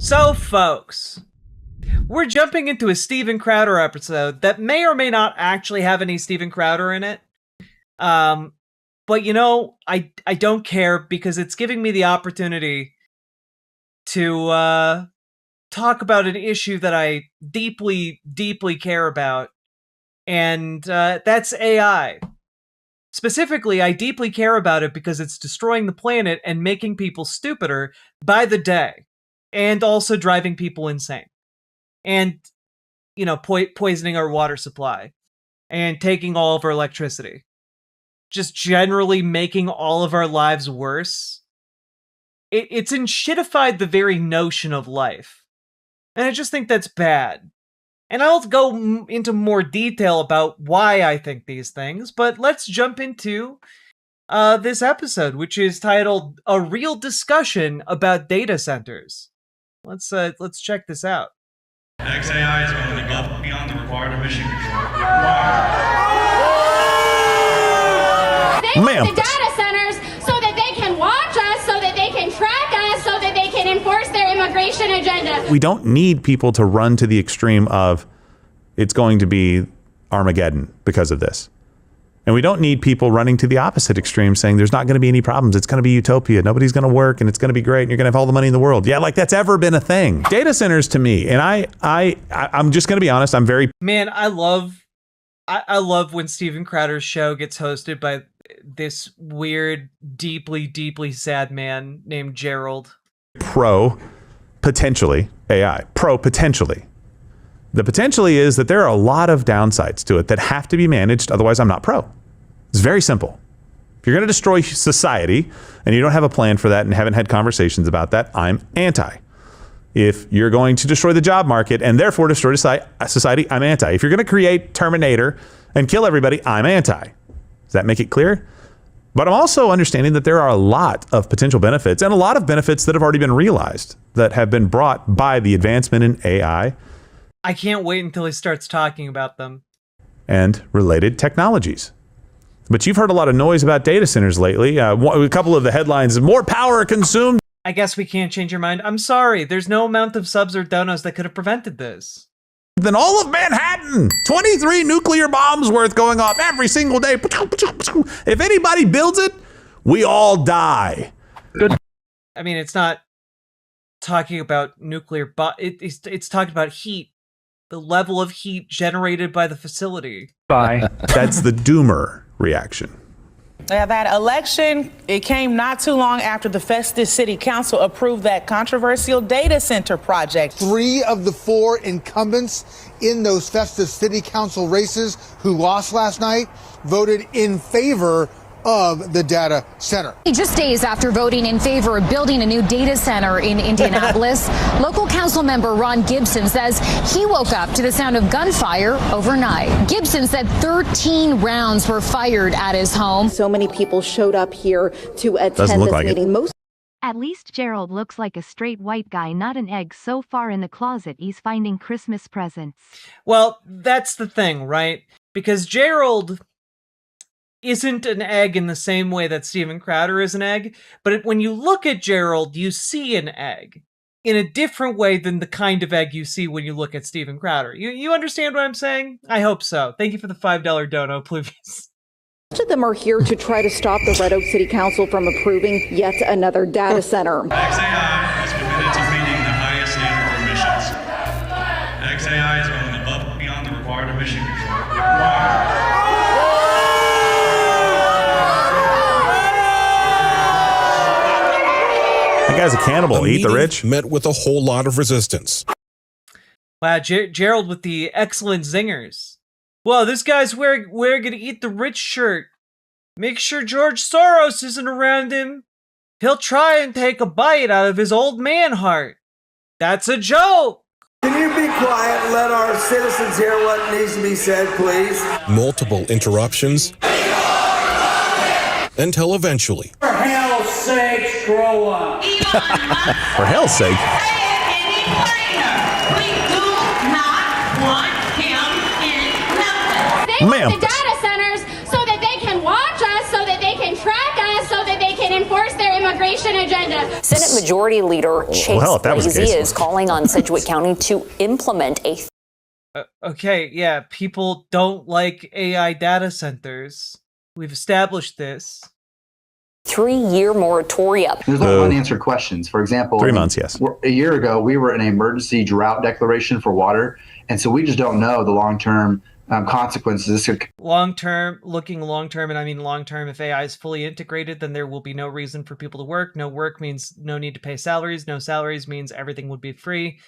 So, folks, we're jumping into a Steven Crowder episode that may or may not actually have any Steven Crowder in it. But you know, I don't care because it's giving me the opportunity to talk about an issue that I deeply, deeply care about, and that's AI. Specifically, I deeply care about it because it's destroying the planet and making people stupider by the day, and also driving people insane. And, you know, poisoning our water supply, and taking all of our electricity. Just generally making all of our lives worse. It's enshittified the very notion of life. And I just think that's bad. And I'll go into more detail about why I think these things, but let's jump into this episode, which is titled A Real Discussion About Data Centers. Let's check this out. XAI is going above and beyond the required emission control. They want the data centers so that they can watch us, so that they can track us, so that they can enforce their immigration agenda. We don't need people to run to the extreme of it's going to be Armageddon because of this. And we don't need people running to the opposite extreme saying there's not going to be any problems. It's going to be utopia. Nobody's going to work and it's going to be great and you're going to have all the money in the world. Yeah, like that's ever been a thing. Data centers to me, and I'm just going to be honest, I'm very... Man, I love when Steven Crowder's show gets hosted by this weird, deeply, deeply sad man named Gerald. Pro, potentially, AI. Pro, potentially. The potentially is that there are a lot of downsides to it that have to be managed, otherwise I'm not pro. It's very simple. If you're going to destroy society and you don't have a plan for that and haven't had conversations about that, I'm anti. If you're going to destroy the job market and therefore destroy society, I'm anti. If you're going to create Terminator and kill everybody, I'm anti. Does that make it clear? But I'm also understanding that there are a lot of potential benefits and a lot of benefits that have already been realized that have been brought by the advancement in AI. I can't wait until he starts talking about them. And related technologies. But you've heard a lot of noise about data centers lately. A couple of the headlines, more power consumed. I guess we can't change your mind. I'm sorry. There's no amount of subs or donos that could have prevented this. Than all of Manhattan. 23 nuclear bombs worth going off every single day. If anybody builds it, we all die. Good. I mean, it's not talking about nuclear, it's talking about heat. The level of heat generated by the facility. Bye. That's the doomer reaction. Yeah, that election, it came not too long after the Festus City Council approved that controversial data center project. 3 of the 4 incumbents in those Festus City Council races who lost last night voted in favor of the data center. Just days after voting in favor of building a new data center in Indianapolis, local council member Ron Gibson says he woke up to the sound of gunfire overnight. Gibson said 13 rounds were fired at his home. So many people showed up here to attend this meeting. At least Gerald looks like a straight white guy, not an egg so far in the closet he's finding Christmas presents. Well, that's the thing, right? Because Gerald isn't an egg in the same way that Steven Crowder is an egg, but when you look at Gerald, you see an egg in a different way than the kind of egg you see when you look at Steven Crowder. You understand what I'm saying? I hope so. Thank you for the $5 dono, please. Most of them are here to try to stop the Red Oak City Council from approving yet another data center. XAI is committed to meeting the highest standard for emissions. XAI is going above and beyond the required emission control. That guy's a cannibal. Eat the rich. Met with a whole lot of resistance. Wow, Gerald with the excellent zingers. Well, this guy's wearing an Eat the Rich shirt. Make sure George Soros isn't around him. He'll try and take a bite out of his old man heart. That's a joke. Can you be quiet and let our citizens hear what needs to be said, please? Multiple interruptions. Until eventually. For hell's sake, grow up. For hell's sake. They want the data centers so that they can watch us, so that they can track us, so that they can can enforce their immigration agenda. Senate Majority Leader Chase Breezy is calling on Sedgwick County to implement a okay, yeah, people don't like AI data centers. We've established this. 3-year moratorium. There's no unanswered questions. For example, 3 months, yes. A year ago, we were in an emergency drought declaration for water, and so we just don't know the long-term consequences. Long-term, and I mean long-term, if AI is fully integrated, then there will be no reason for people to work. No work means no need to pay salaries. No salaries means everything would be free.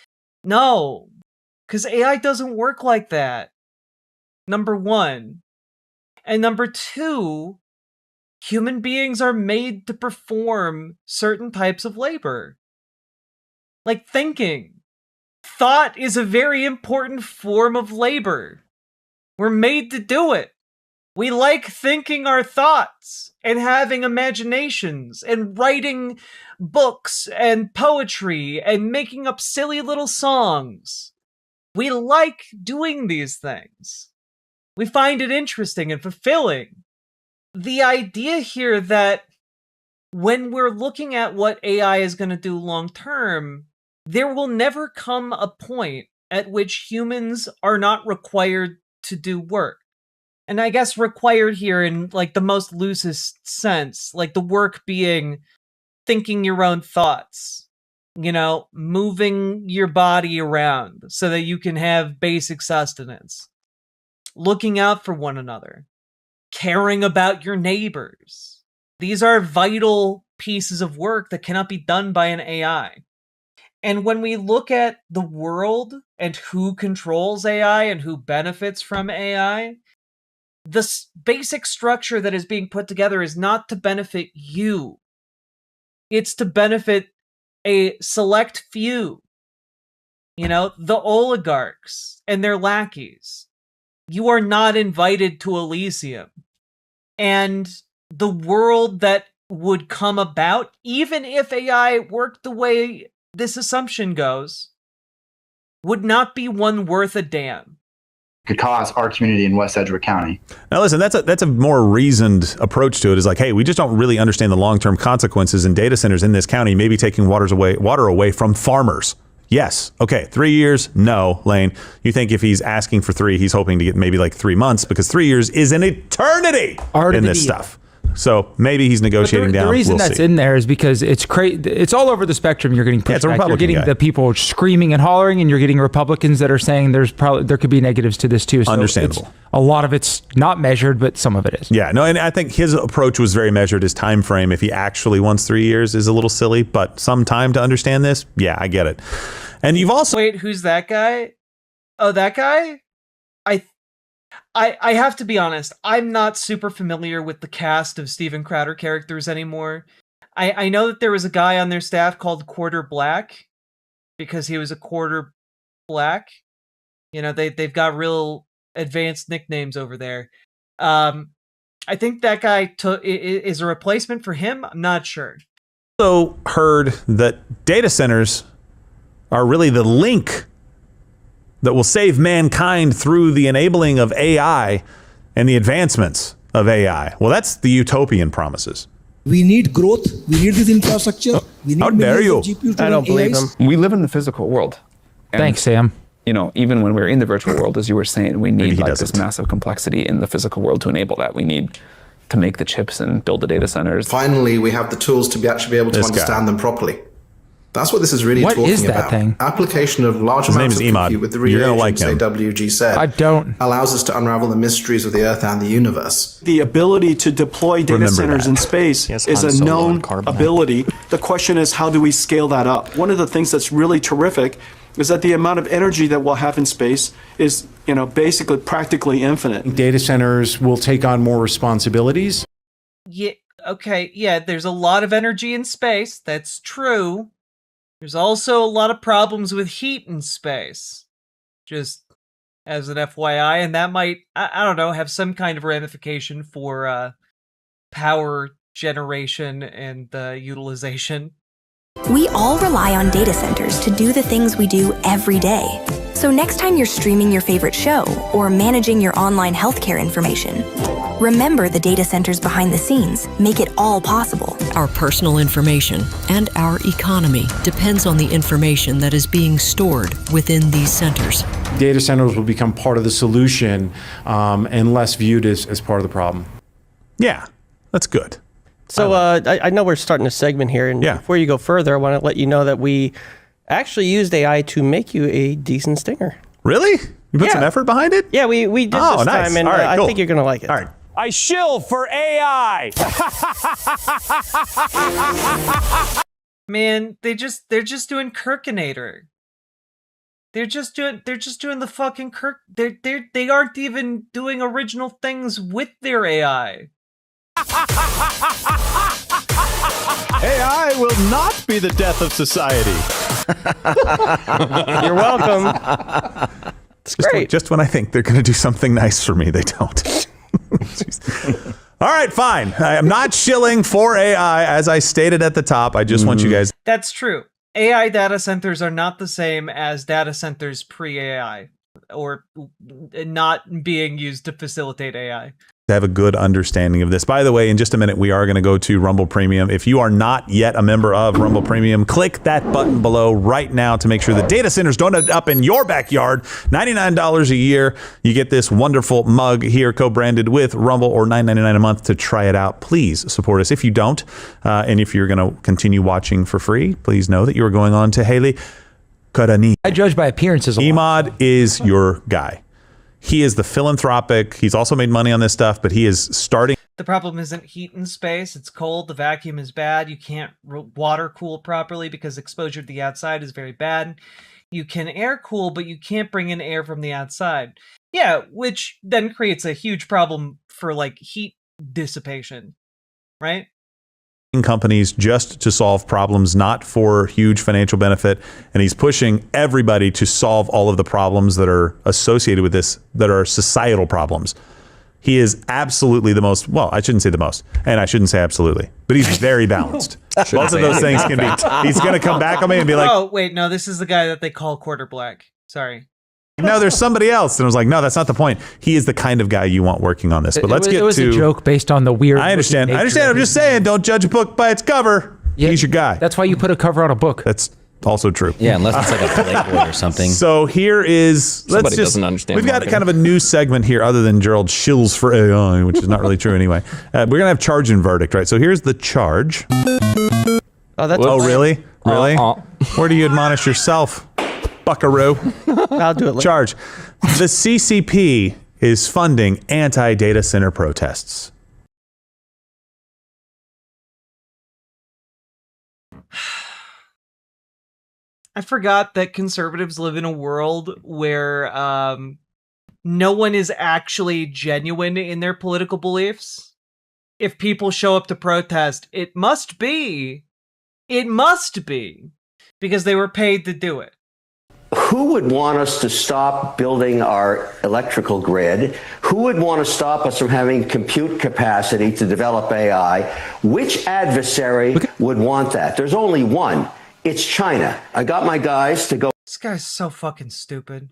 No, because AI doesn't work like that. Number one. And number two, human beings are made to perform certain types of labor. Like thinking. Thought is a very important form of labor. We're made to do it. We like thinking our thoughts and having imaginations and writing books and poetry and making up silly little songs. We like doing these things. We find it interesting and fulfilling. The idea here that when we're looking at what AI is going to do long term, there will never come a point at which humans are not required to do work. And I guess required here in like the most loosest sense, like the work being thinking your own thoughts, you know, moving your body around so that you can have basic sustenance, looking out for one another, caring about your neighbors. These are vital pieces of work that cannot be done by an AI. And when we look at the world and who controls AI and who benefits from AI, the basic structure that is being put together is not to benefit you. It's to benefit a select few. You know, the oligarchs and their lackeys. You are not invited to Elysium. And the world that would come about, even if AI worked the way this assumption goes, would not be one worth a damn. Could cause our community in West Sedgwick County. Now listen, that's a more reasoned approach to it. Is like, hey, we just don't really understand the long-term consequences in data centers in this county, maybe taking water away from farmers. Yes. Okay. 3 years. No, Lane. You think if he's asking for 3, he's hoping to get maybe like 3 months, because 3 years is an eternity in this stuff. So maybe he's negotiating down. The reason we'll that's see. in there is because it's it's all over the spectrum. You're getting pushback. You're getting the people screaming and hollering, and you're getting Republicans that are saying there could be negatives to this too. So understandable. A lot of it's not measured, but some of it is. Yeah, no, and I think his approach was very measured. His time frame, if he actually wants 3 years, is a little silly, but some time to understand this. Yeah, I get it. And you've also who's that guy? Oh, that guy? I have to be honest, I'm not super familiar with the cast of Steven Crowder characters anymore. I know that there was a guy on their staff called Quarter Black because he was a quarter black. You know, they've got real advanced nicknames over there. I think that guy is a replacement for him. I'm not sure. Also heard that data centers are really the link that will save mankind through the enabling of AI and the advancements of AI. Well, that's the utopian promises. We need growth. We need this infrastructure. We need How dare you? I don't believe him. We live in the physical world. And, thanks, Sam. You know, even when we're in the virtual world, as you were saying, we need like this massive complexity in the physical world to enable that. We need to make the chips and build the data centers. Finally, we have the tools to actually be able to understand them properly. That's what this is really talking about. What is that thing? Application of large amounts of compute with the reagents AWG said allows us to unravel the mysteries of the Earth and the universe. The ability to deploy data centers in space is a known ability. The question is, how do we scale that up? One of the things that's really terrific is that the amount of energy that we'll have in space is, you know, basically practically infinite. Data centers will take on more responsibilities. Yeah, okay, yeah, there's a lot of energy in space. That's true. There's also a lot of problems with heat in space, just as an FYI, and that might, I don't know, have some kind of ramification for power generation and utilization. We all rely on data centers to do the things we do every day. So So next time you're streaming your favorite show or managing your online healthcare information, remember the data centers behind the scenes make it all possible. Our personal information and our economy depends on the information that is being stored within these centers. Data centers will become part of the solution and less viewed as part of the problem. Yeah, that's good. So I know we're starting a segment here, and before you go further, I want to let you know that we actually used AI to make you a decent stinger. Really? You put some effort behind it? Yeah, we did this time, and right, cool. I think you're going to like it. All right. I shill for AI. Man, they're just doing Kirkinator. They're just doing the fucking Kirk. They aren't even doing original things with their AI. AI will not be the death of society. You're welcome. It's great. Just when I think they're going to do something nice for me, they don't. All right, fine. I am not shilling for AI, as I stated at the top. I just want you guys. That's true. AI data centers are not the same as data centers pre-AI, or not being used to facilitate AI. To have a good understanding of this. By the way, in just a minute, we are going to go to Rumble Premium. If you are not yet a member of Rumble Premium, click that button below right now to make sure the data centers don't end up in your backyard. $99 a year. You get this wonderful mug here, co-branded with Rumble, or $9.99 a month to try it out. Please support us. If you don't, and if you're going to continue watching for free, please know that you are going on to Haley Karani. I judge by appearances. Emad is your guy. He is the philanthropic. He's also made money on this stuff, but he is starting. The problem isn't heat in space. It's cold. The vacuum is bad. You can't water cool properly because exposure to the outside is very bad. You can air cool, but you can't bring in air from the outside. Yeah, which then creates a huge problem for like heat dissipation, right? Companies just to solve problems, not for huge financial benefit. And he's pushing everybody to solve all of the problems that are associated with this, that are societal problems. He is absolutely the most, well, I shouldn't say the most, and I shouldn't say absolutely, but he's very balanced. Both of those things can be, he's going to come back on me and be like, oh, wait, no, this is the guy that they call Quarter Black. Sorry. No, there's somebody else. And I was like, no, that's not the point. He is the kind of guy you want working on this. But let's get to... It was a joke based on the weird... I understand. I'm just saying, don't judge a book by its cover. Yeah, he's your guy. That's why you put a cover on a book. That's also true. Yeah, unless it's like a Playboy or something. So here is... Somebody doesn't understand. We've got kind of a new segment here other than Gerald shills for AI, which is not really true anyway. We're going to have charge and verdict, right? So here's the charge. Oh, really? Really? Where do you admonish yourself? Buckaroo. I'll do it later. Charge. The CCP is funding anti-data center protests. I forgot that conservatives live in a world where no one is actually genuine in their political beliefs. If people show up to protest, it must be because they were paid to do it. Who would want us to stop building our electrical grid? Who would want to stop us from having compute capacity to develop AI? Which adversary would want that? There's only one. It's China. I got my guys to go. This guy's so fucking stupid.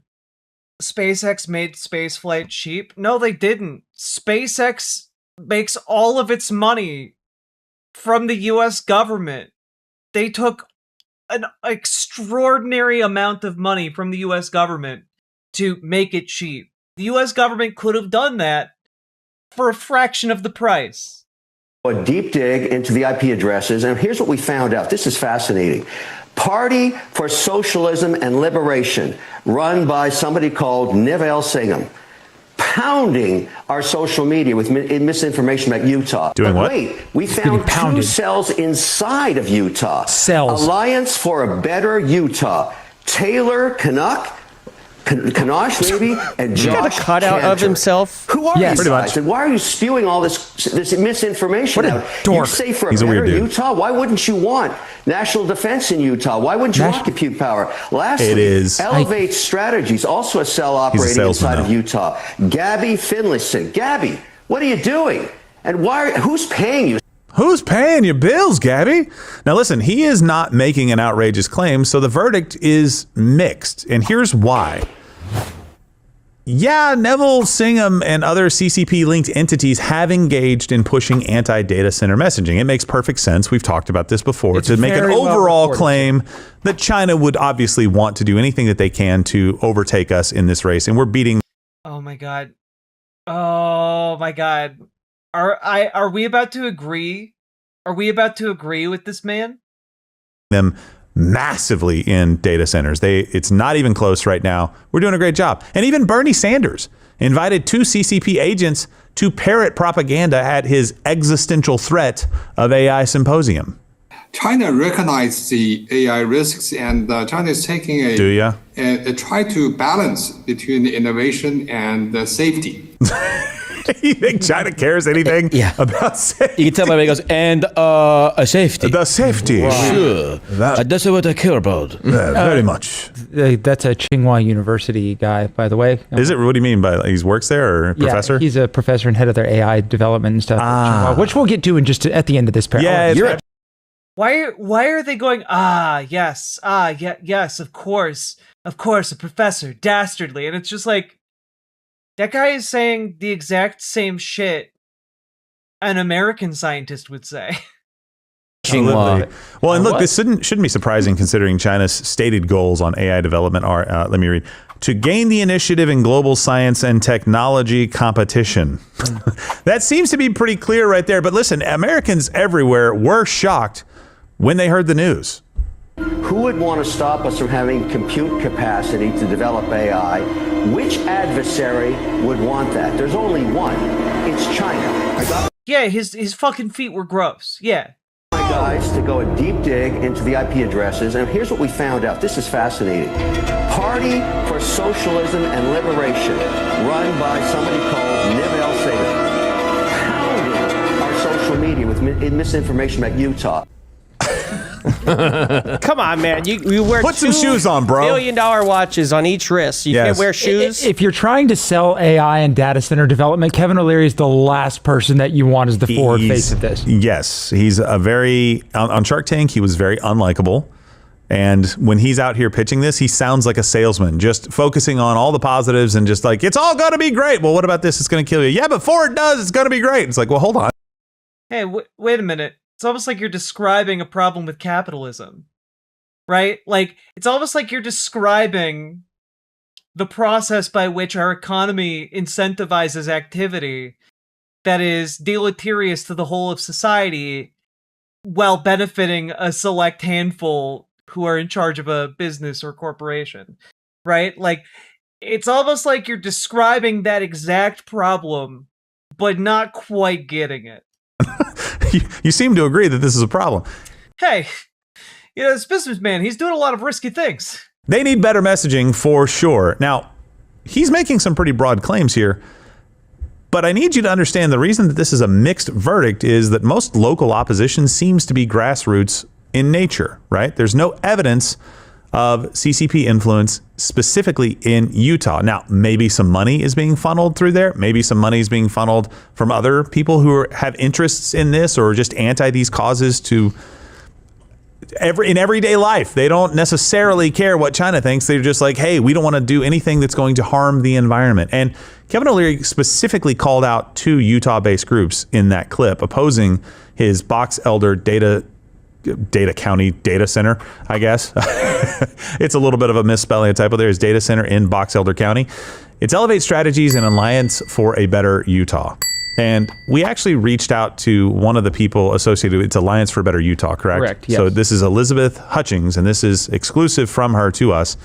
SpaceX made spaceflight cheap? No, they didn't. SpaceX makes all of its money from the US government. They took an extraordinary amount of money from the US government to make it cheap. The US government could have done that for a fraction of the price. A deep dig into the IP addresses, and here's what we found out. This is fascinating. Party for Socialism and Liberation, run by somebody called Nivel Singham, pounding our social media with misinformation about Utah. Doing what? Wait, we found 2 cells inside of Utah. Cells. Alliance for a Better Utah. Taylor Kanosh, maybe, and Josh. He got a cutout of himself. Who are you guys? And why are you spewing all this misinformation out? You say for a better Utah? Why wouldn't you want national defense in Utah? Why wouldn't you want compute power? Lastly, Elevate Strategies, also a cell operating inside of Utah. Gabby Finlayson. Gabby, what are you doing? And who's paying you? Who's paying your bills, Gabby? Now listen, he is not making an outrageous claim, so the verdict is mixed. And here's why. yeah, Neville Singham and other CCP-linked entities have engaged in pushing anti-data center messaging. It makes perfect sense. We've talked about this before. To make an overall claim that China would obviously want to do anything that they can to overtake us in this race, and we're beating. Oh my god! Oh my god! Are we about to agree? Are we about to agree with this man? Them massively in data centers. It's not even close right now. We're doing a great job. And even Bernie Sanders invited 2 CCP agents to parrot propaganda at his existential threat of AI symposium. China recognizes the AI risks, and China is taking a try to balance between the innovation and the safety. You think China cares anything about safety? You can tell by the way it goes, and safety. The safety. Wow. Sure. That's what I care about. Very much. That's a Tsinghua University guy, by the way. Is it? What do you mean by he works there or a professor? He's a professor and head of their AI development and stuff at Tsinghua, which we'll get to in just at the end of this paragraph. Yeah. Why are they going, yes, of course, a professor, dastardly. And it's just like, that guy is saying the exact same shit an American scientist would say. Well, and look, this shouldn't be surprising considering China's stated goals on AI development are, let me read, to gain the initiative in global science and technology competition. That seems to be pretty clear right there. But listen, Americans everywhere were shocked when they heard the news. Who would want to stop us from having compute capacity to develop AI? Which adversary would want that? There's only one. It's China. Yeah, his fucking feet were gross. Yeah. My guys to go a deep dig into the IP addresses, and here's what we found out. This is fascinating. Party for Socialism and Liberation, run by somebody called Niv El-Sayed, pounding our social media with misinformation about Utah. Come on, man. You wear Put some shoes on, bro. $1 million watches on each wrist. You can't wear shoes. If you're trying to sell AI and data center development, Kevin O'Leary is the last person that you want as the forward face of this. Yes. He's on Shark Tank, he was very unlikable. And when he's out here pitching this, he sounds like a salesman, just focusing on all the positives and just like, it's all going to be great. Well, what about this? It's going to kill you. Yeah, before it does, it's going to be great. It's like, well, hold on. Hey, wait a minute. It's almost like you're describing a problem with capitalism, right? Like, it's almost like you're describing the process by which our economy incentivizes activity that is deleterious to the whole of society while benefiting a select handful who are in charge of a business or corporation, right? Like, it's almost like you're describing that exact problem, but not quite getting it. You seem to agree that this is a problem. Hey, this businessman, he's doing a lot of risky things. They need better messaging for sure. Now, he's making some pretty broad claims here, but I need you to understand the reason that this is a mixed verdict is that most local opposition seems to be grassroots in nature, right? There's no evidence of CCP influence specifically in Utah. Now, maybe some money is being funneled through there. Maybe some money is being funneled from other people who have interests in this or just anti these causes in everyday life. They don't necessarily care what China thinks. They're just like, hey, we don't want to do anything that's going to harm the environment. And Kevin O'Leary specifically called out 2 Utah-based groups in that clip opposing his Box Elder Data County data center, I guess. It's a little bit of a misspelling, a typo there. Is data center in Box Elder County. It's Elevate Strategies and Alliance for a Better Utah. And we actually reached out to one of the people associated with it's Alliance for a Better Utah, correct? Correct, yes. So this is Elizabeth Hutchings, and this is exclusive from her to us.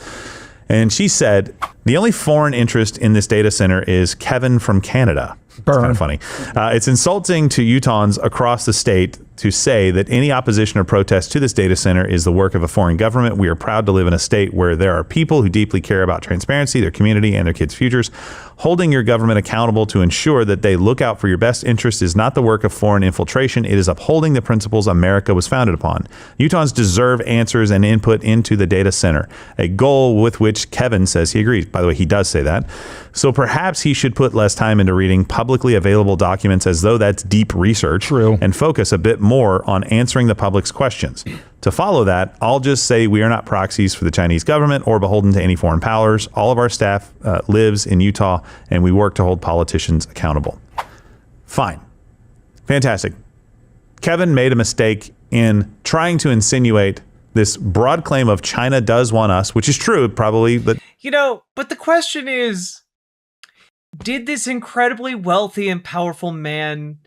And she said, the only foreign interest in this data center is Kevin from Canada. It's kind of funny. It's insulting to Utahns across the state to say that any opposition or protest to this data center is the work of a foreign government. We are proud to live in a state where there are people who deeply care about transparency, their community, and their kids' futures. Holding your government accountable to ensure that they look out for your best interest is not the work of foreign infiltration. It is upholding the principles America was founded upon. Utahns deserve answers and input into the data center, a goal with which Kevin says he agrees. By the way, he does say that. So perhaps he should put less time into reading publicly available documents as though that's deep research. True. And focus a bit more on answering the public's questions. To follow that, I'll just say we are not proxies for the Chinese government or beholden to any foreign powers. All of our staff lives in Utah, and we work to hold politicians accountable. Fine. Fantastic. Kevin made a mistake in trying to insinuate this broad claim of China does want us, which is true, probably. But but the question is, did this incredibly wealthy and powerful man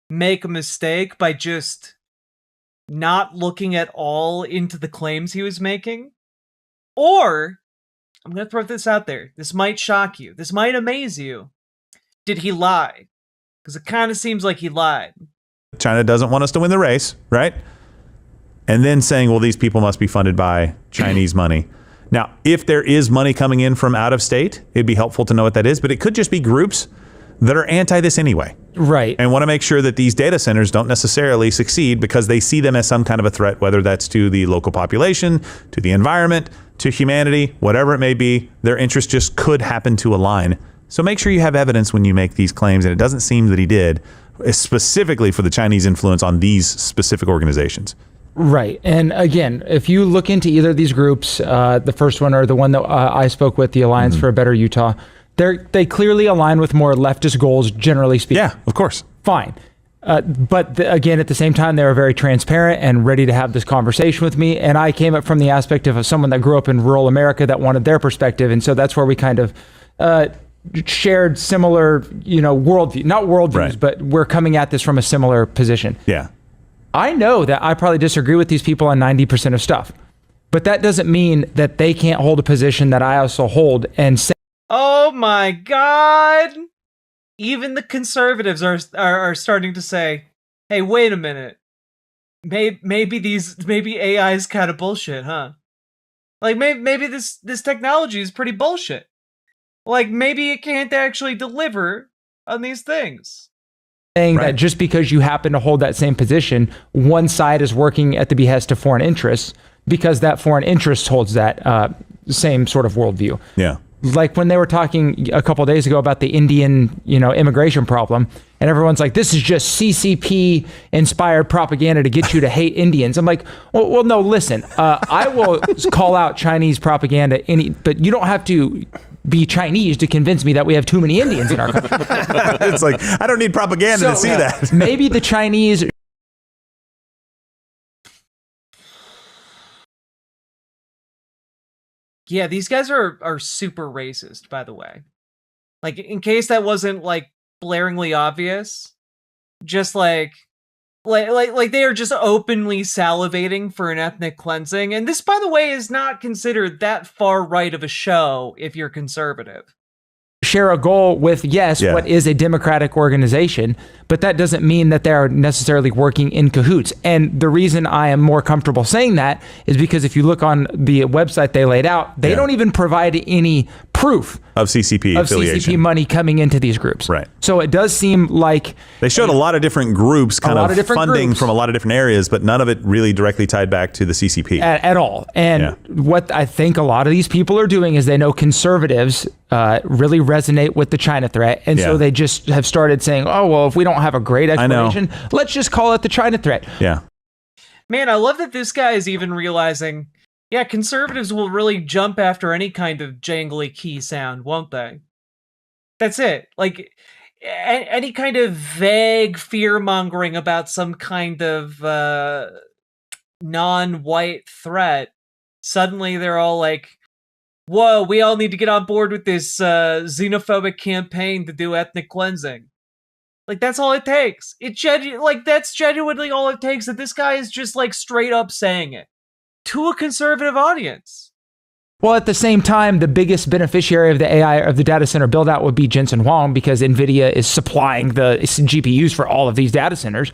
make a mistake by just not looking at all into the claims he was making? Or, I'm going to throw this out there. This might shock you. This might amaze you. Did he lie? Because it kind of seems like he lied. China doesn't want us to win the race, right? And then saying, well, these people must be funded by Chinese money. Now, if there is money coming in from out of state, it'd be helpful to know what that is, but it could just be groups that are anti this anyway. Right. And want to make sure that these data centers don't necessarily succeed because they see them as some kind of a threat, whether that's to the local population, to the environment, to humanity, whatever it may be. Their interests just could happen to align. So make sure you have evidence when you make these claims, and it doesn't seem that he did, specifically for the Chinese influence on these specific organizations. Right. And again, if you look into either of these groups, the first one or the one that I spoke with, the Alliance for a Better Utah, they clearly align with more leftist goals, generally speaking. Yeah, of course. Fine. But again, at the same time, they were very transparent and ready to have this conversation with me. And I came up from the aspect of someone that grew up in rural America that wanted their perspective. And so that's where we kind of shared similar, worldview, not worldviews, right. But we're coming at this from a similar position. Yeah. I know that I probably disagree with these people on 90% of stuff, but that doesn't mean that they can't hold a position that I also hold and say, oh my God. Even the conservatives are starting to say, hey, wait a minute. Maybe AI is kind of bullshit, huh? Like maybe this technology is pretty bullshit. Like maybe it can't actually deliver on these things. Saying that just because you happen to hold that same position, one side is working at the behest of foreign interests because that foreign interest holds that same sort of worldview. Yeah. Like when they were talking a couple of days ago about the Indian, immigration problem, and everyone's like, this is just CCP inspired propaganda to get you to hate Indians. I'm like, well, no, listen, I will call out Chinese propaganda, but you don't have to be Chinese to convince me that we have too many Indians in our country. It's like, I don't need propaganda to see that. Maybe the Chinese... Yeah, these guys are super racist, by the way. Like, in case that wasn't, like, blaringly obvious, just like they are just openly salivating for an ethnic cleansing. And this, by the way, is not considered that far right of a show if you're conservative. Share a goal with, what is a democratic organization, but that doesn't mean that they're necessarily working in cahoots. And the reason I am more comfortable saying that is because if you look on the website they laid out, they don't even provide any proof of CCP affiliation. CCP money coming into these groups. Right. So it does seem like they showed a lot of different groups, funding from a lot of different areas, but none of it really directly tied back to the CCP at all. And what I think a lot of these people are doing is they know conservatives really resonate with the China threat, and so they just have started saying, "Oh well, if we don't have a great explanation, let's just call it the China threat." Yeah. Man, I love that this guy is even realizing. Yeah, conservatives will really jump after any kind of jangly key sound, won't they? That's it. Like, any kind of vague fear-mongering about some kind of non-white threat, suddenly they're all like, whoa, we all need to get on board with this xenophobic campaign to do ethnic cleansing. Like, that's all it takes. That's genuinely all it takes, that this guy is just, like, straight up saying it. To a conservative audience. Well, at the same time, the biggest beneficiary of the AI of the data center build out would be Jensen Huang, because NVIDIA is supplying the GPUs for all of these data centers.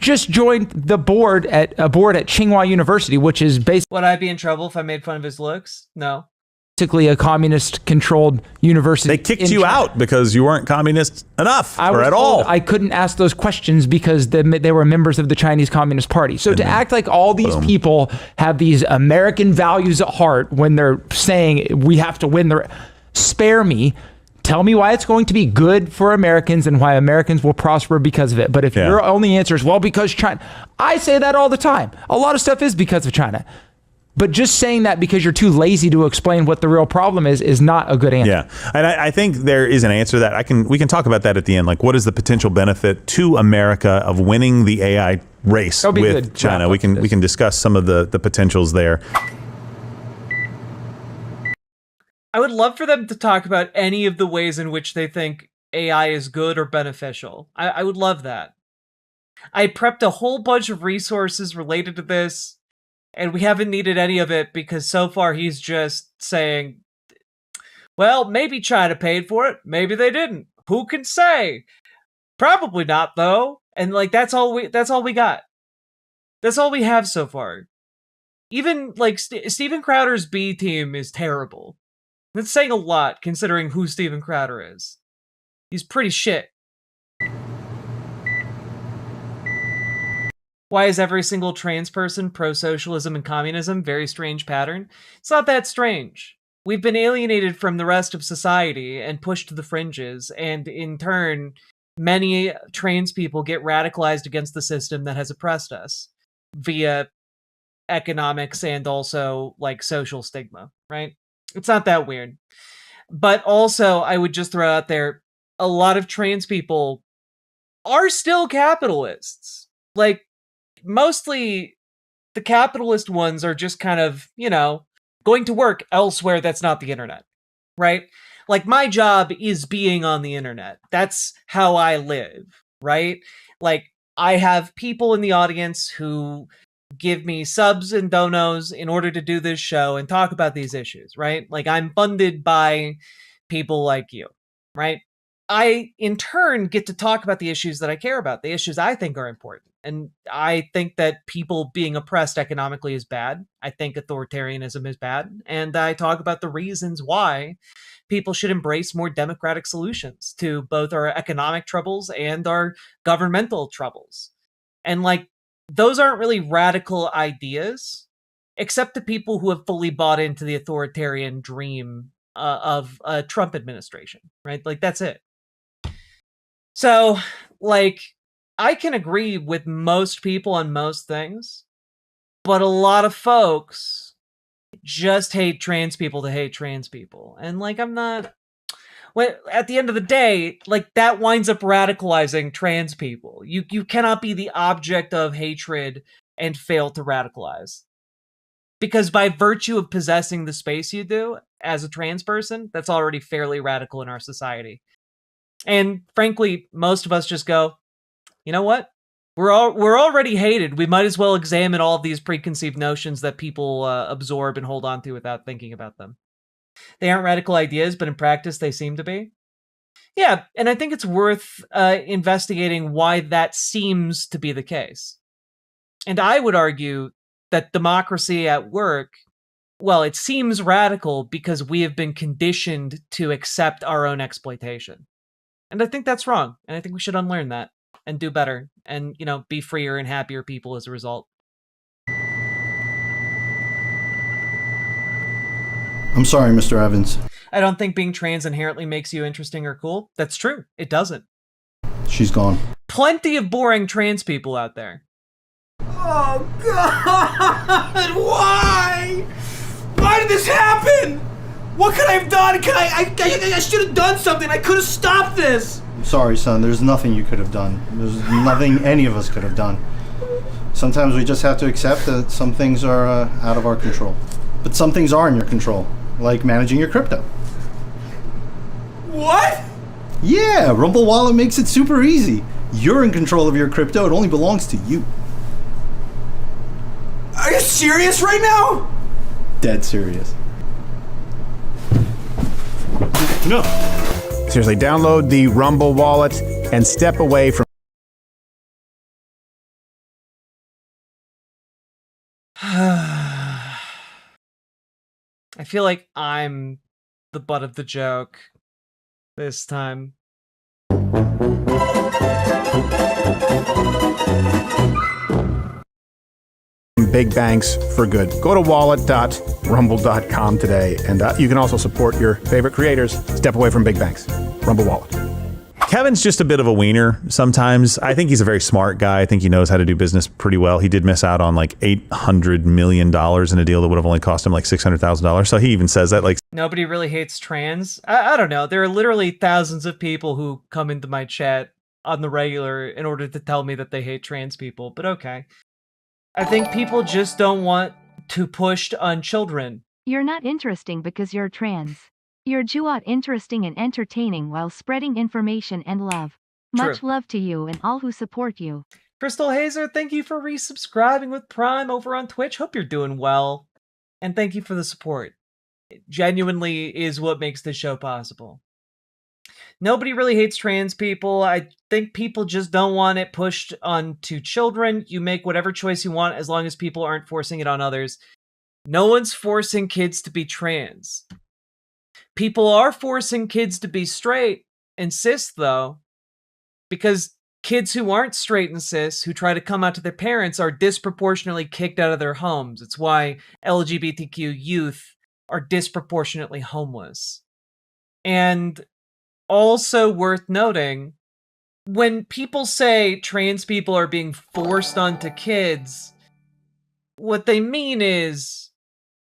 Just joined the board at Tsinghua University, which is basically... Would I be in trouble if I made fun of his looks? No. Basically a communist-controlled university. They kicked you out because you weren't communist enough or at all. I couldn't ask those questions because they were members of the Chinese Communist Party. So to act like all these people have these American values at heart when they're saying we have to win spare me. Tell me why it's going to be good for Americans and why Americans will prosper because of it. But if your only answer is, well, because China, I say that all the time. A lot of stuff is because of China. But just saying that because you're too lazy to explain what the real problem is not a good answer. Yeah, and I think there is an answer to that. We can talk about that at the end. Like, what is the potential benefit to America of winning the AI race with China? We can discuss some of the potentials there. I would love for them to talk about any of the ways in which they think AI is good or beneficial. I would love that. I prepped a whole bunch of resources related to this, and we haven't needed any of it because so far he's just saying, well, maybe China paid for it, maybe they didn't. Who can say? Probably not, though. And like that's all we got. That's all we have so far. Even like Steven Crowder's B team is terrible. That's saying a lot, considering who Steven Crowder is. He's pretty shit. Why is every single trans person pro-socialism and communism? Very strange pattern. It's not that strange. We've been alienated from the rest of society and pushed to the fringes, and in turn, many trans people get radicalized against the system that has oppressed us via economics and also like social stigma, right? It's not that weird. But also, I would just throw out there, a lot of trans people are still capitalists. Like, mostly the capitalist ones are just kind of, going to work elsewhere that's not the internet, right? Like, my job is being on the internet. That's how I live, right? Like, I have people in the audience who give me subs and donos in order to do this show and talk about these issues, right? Like, I'm funded by people like you, right? I, in turn, get to talk about the issues that I care about, the issues I think are important. And I think that people being oppressed economically is bad. I think authoritarianism is bad. And I talk about the reasons why people should embrace more democratic solutions to both our economic troubles and our governmental troubles. And like, those aren't really radical ideas, except to people who have fully bought into the authoritarian dream of a Trump administration, right? Like, that's it. So, like, I can agree with most people on most things, but a lot of folks just hate trans people to hate trans people. And, like, I'm not... Well, at the end of the day, like, that winds up radicalizing trans people. You cannot be the object of hatred and fail to radicalize. Because by virtue of possessing the space you do as a trans person, that's already fairly radical in our society. And frankly, most of us just go, you know what? We're already hated. We might as well examine all of these preconceived notions that people absorb and hold on to without thinking about them. They aren't radical ideas, but in practice, they seem to be. Yeah, and I think it's worth investigating why that seems to be the case. And I would argue that democracy at work, well, it seems radical because we have been conditioned to accept our own exploitation. And I think that's wrong. And I think we should unlearn that and do better and, be freer and happier people as a result. I'm sorry, Mr. Evans. I don't think being trans inherently makes you interesting or cool. That's true. It doesn't. She's gone. Plenty of boring trans people out there. Oh, God! Why? Why did this happen? What could I have done? I should have done something. I could have stopped this. I'm sorry, son. There's nothing you could have done. There's nothing any of us could have done. Sometimes we just have to accept that some things are out of our control. But some things are in your control, like managing your crypto. What? Yeah, Rumble Wallet makes it super easy. You're in control of your crypto. It only belongs to you. Are you serious right now? Dead serious. No. Seriously, download the Rumble Wallet and step away from... I feel like I'm the butt of the joke this time. big banks for good. Go to wallet.rumble.com today, and you can also support your favorite creators. Step away from big banks. Rumble Wallet. Kevin's just a bit of a wiener sometimes. I think he's a very smart guy. I think he knows how to do business pretty well. He did miss out on like $800 million in a deal that would have only cost him like $600,000. So he even says that like nobody really hates trans. I don't know. There are literally thousands of people who come into my chat on the regular in order to tell me that they hate trans people, but okay. I think people just don't want to push on children. You're not interesting because you're trans. You're Jewot interesting and entertaining while spreading information and love. Much love to you and all who support you. Crystal Hazer, thank you for resubscribing with Prime over on Twitch. Hope you're doing well. And thank you for the support. It genuinely is what makes this show possible. Nobody really hates trans people. I think people just don't want it pushed onto children. You make whatever choice you want as long as people aren't forcing it on others. No one's forcing kids to be trans. People are forcing kids to be straight and cis, though, because kids who aren't straight and cis, who try to come out to their parents, are disproportionately kicked out of their homes. It's why LGBTQ youth are disproportionately homeless. And also worth noting, when people say trans people are being forced onto kids, what they mean is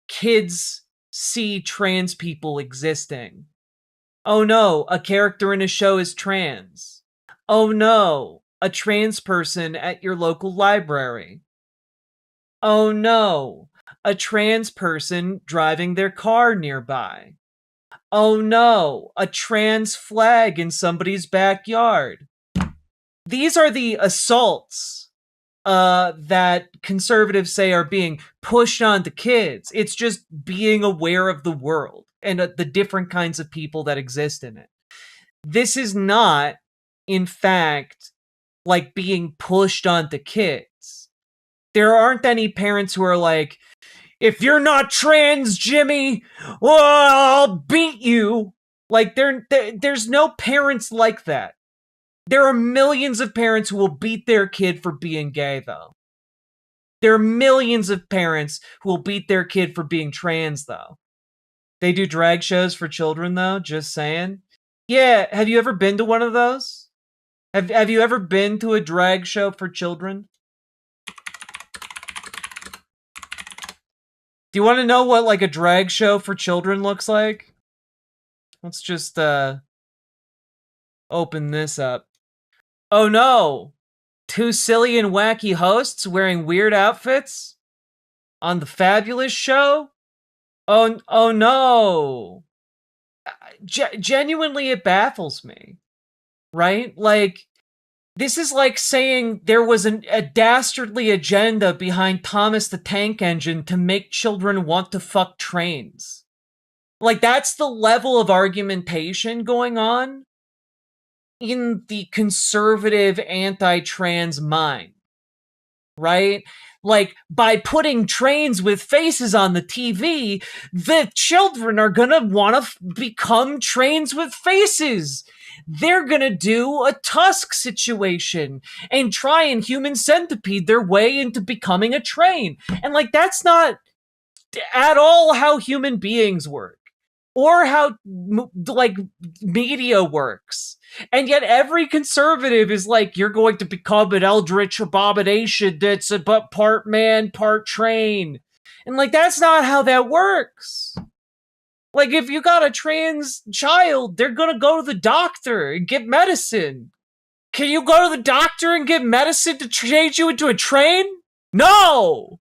kids see trans people existing. Oh no, a character in a show is trans. Oh no, a trans person at your local library. Oh no, a trans person driving their car nearby. Oh no, a trans flag in somebody's backyard. These are the assaults that conservatives say are being pushed onto kids. It's just being aware of the world and the different kinds of people that exist in it. This is not, in fact, like being pushed onto kids. There aren't any parents who are like, if you're not trans, Jimmy, well, I'll beat you. Like, there's no parents like that. There are millions of parents who will beat their kid for being gay, though. There are millions of parents who will beat their kid for being trans, though. They do drag shows for children, though, just saying. Yeah, have you ever been to one of those? Have you ever been to a drag show for children? Do you want to know what, like, a drag show for children looks like? Let's just, open this up. Oh no! 2 silly and wacky hosts wearing weird outfits? On the Fabulous show? Oh no! Genuinely, it baffles me. Right? Like, this is like saying there was a dastardly agenda behind Thomas the Tank Engine to make children want to fuck trains. Like, that's the level of argumentation going on in the conservative anti-trans mind, right? Like, by putting trains with faces on the TV, the children are gonna want to become trains with faces. They're gonna do a Tusk situation and try and human centipede their way into becoming a train. And, like, that's not at all how human beings work. Or how, like, media works. And yet every conservative is like, you're going to become an eldritch abomination that's part man, part train. And, like, that's not how that works. Like, if you got a trans child, they're gonna go to the doctor and get medicine. Can you go to the doctor and get medicine to change you into a train? No!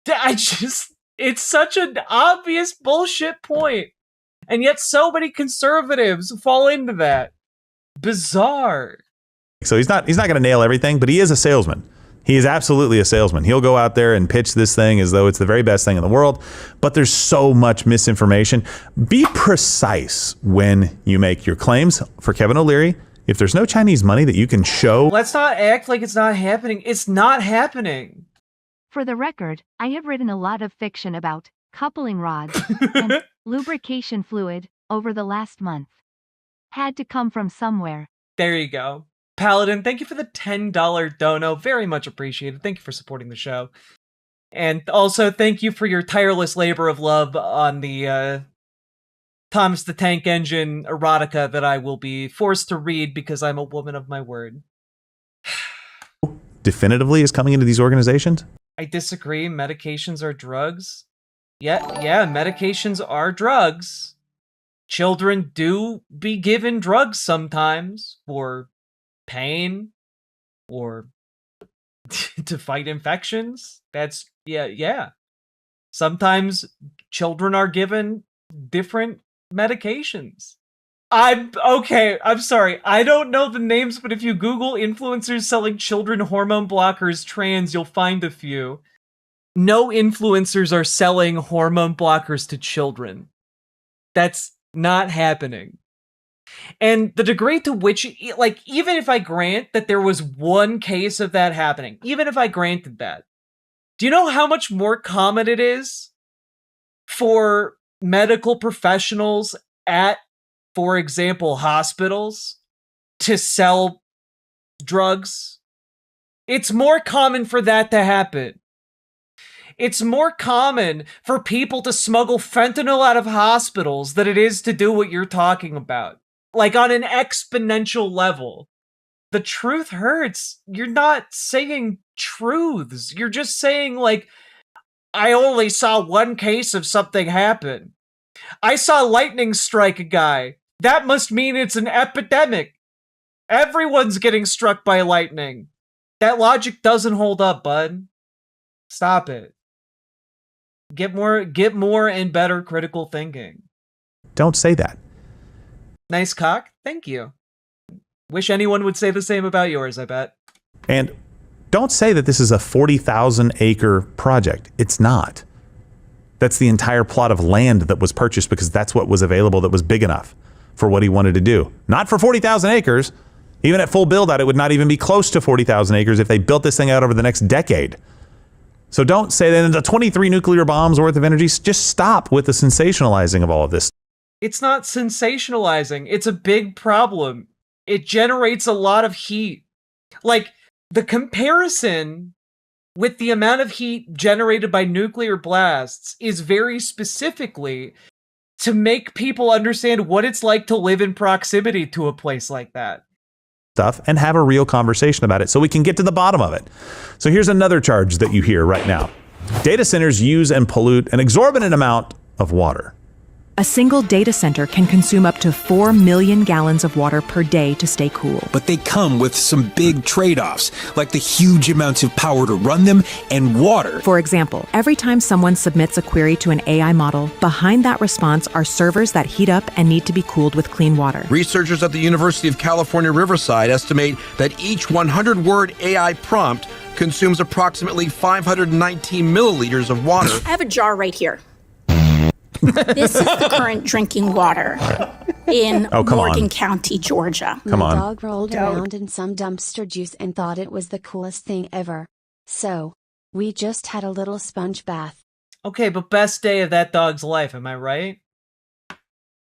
It's such an obvious bullshit point. And yet so many conservatives fall into that. Bizarre. So he's not going to nail everything, but he is a salesman. He is absolutely a salesman. He'll go out there and pitch this thing as though it's the very best thing in the world, but there's so much misinformation. Be precise when you make your claims. For Kevin O'Leary, if there's no Chinese money that you can show... Let's not act like it's not happening. It's not happening. For the record, I have written a lot of fiction about coupling rods and lubrication fluid over the last month. Had to come from somewhere. There you go. Paladin, thank you for the $10 dono. Very much appreciated. Thank you for supporting the show. And also, thank you for your tireless labor of love on the Thomas the Tank Engine erotica that I will be forced to read because I'm a woman of my word. Definitively is coming into these organizations? I disagree. Medications are drugs. Yeah, medications are drugs. Children do be given drugs sometimes for pain or to fight infections. That's, yeah. Sometimes children are given different medications. I'm sorry. I don't know the names, but if you Google influencers selling children hormone blockers trans, you'll find a few. No influencers are selling hormone blockers to children. That's not happening. And the degree to which, like, even if I grant that there was one case of that happening, even if I granted that, do you know how much more common it is for medical professionals at, for example, hospitals to sell drugs? It's more common for that to happen. It's more common for people to smuggle fentanyl out of hospitals than it is to do what you're talking about. Like, on an exponential level. The truth hurts. You're not saying truths. You're just saying, like, I only saw one case of something happen. I saw lightning strike a guy. That must mean it's an epidemic. Everyone's getting struck by lightning. That logic doesn't hold up, bud. Stop it. Get more and better critical thinking. Don't say that. Nice cock. Thank you. Wish anyone would say the same about yours, I bet. And don't say that this is a 40,000 acre project. It's not. That's the entire plot of land that was purchased because that's what was available that was big enough for what he wanted to do. Not for 40,000 acres. Even at full build out, it would not even be close to 40,000 acres if they built this thing out over the next decade. So don't say that the 23 nuclear bombs worth of energy. Just stop with the sensationalizing of all of this. It's not sensationalizing. It's a big problem. It generates a lot of heat. Like, the comparison with the amount of heat generated by nuclear blasts is very specifically to make people understand what it's like to live in proximity to a place like that. Stuff and have a real conversation about it so we can get to the bottom of it. So here's another charge that you hear right now. Data centers use and pollute an exorbitant amount of water. A single data center can consume up to 4 million gallons of water per day to stay cool. But they come with some big trade-offs, like the huge amounts of power to run them and water. For example, every time someone submits a query to an AI model, behind that response are servers that heat up and need to be cooled with clean water. Researchers at the University of California, Riverside estimate that each 100-word AI prompt consumes approximately 519 milliliters of water. I have a jar right here. This is the current drinking water in Morgan County, Georgia. My dog rolled around in some dumpster juice and thought it was the coolest thing ever. So, we just had a little sponge bath. Okay, but best day of that dog's life, am I right?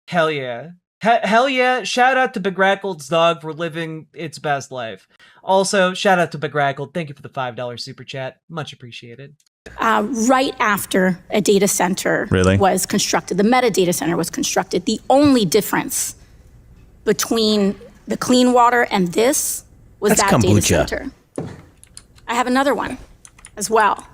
Hell yeah. Hell yeah. Shout out to Begrackled dog for living its best life. Also, shout out to Begrackled. Thank you for the $5 super chat. Much appreciated. Right after a data center was constructed, the metadata center was constructed, the only difference between the clean water and this was that data center. I have another one as well.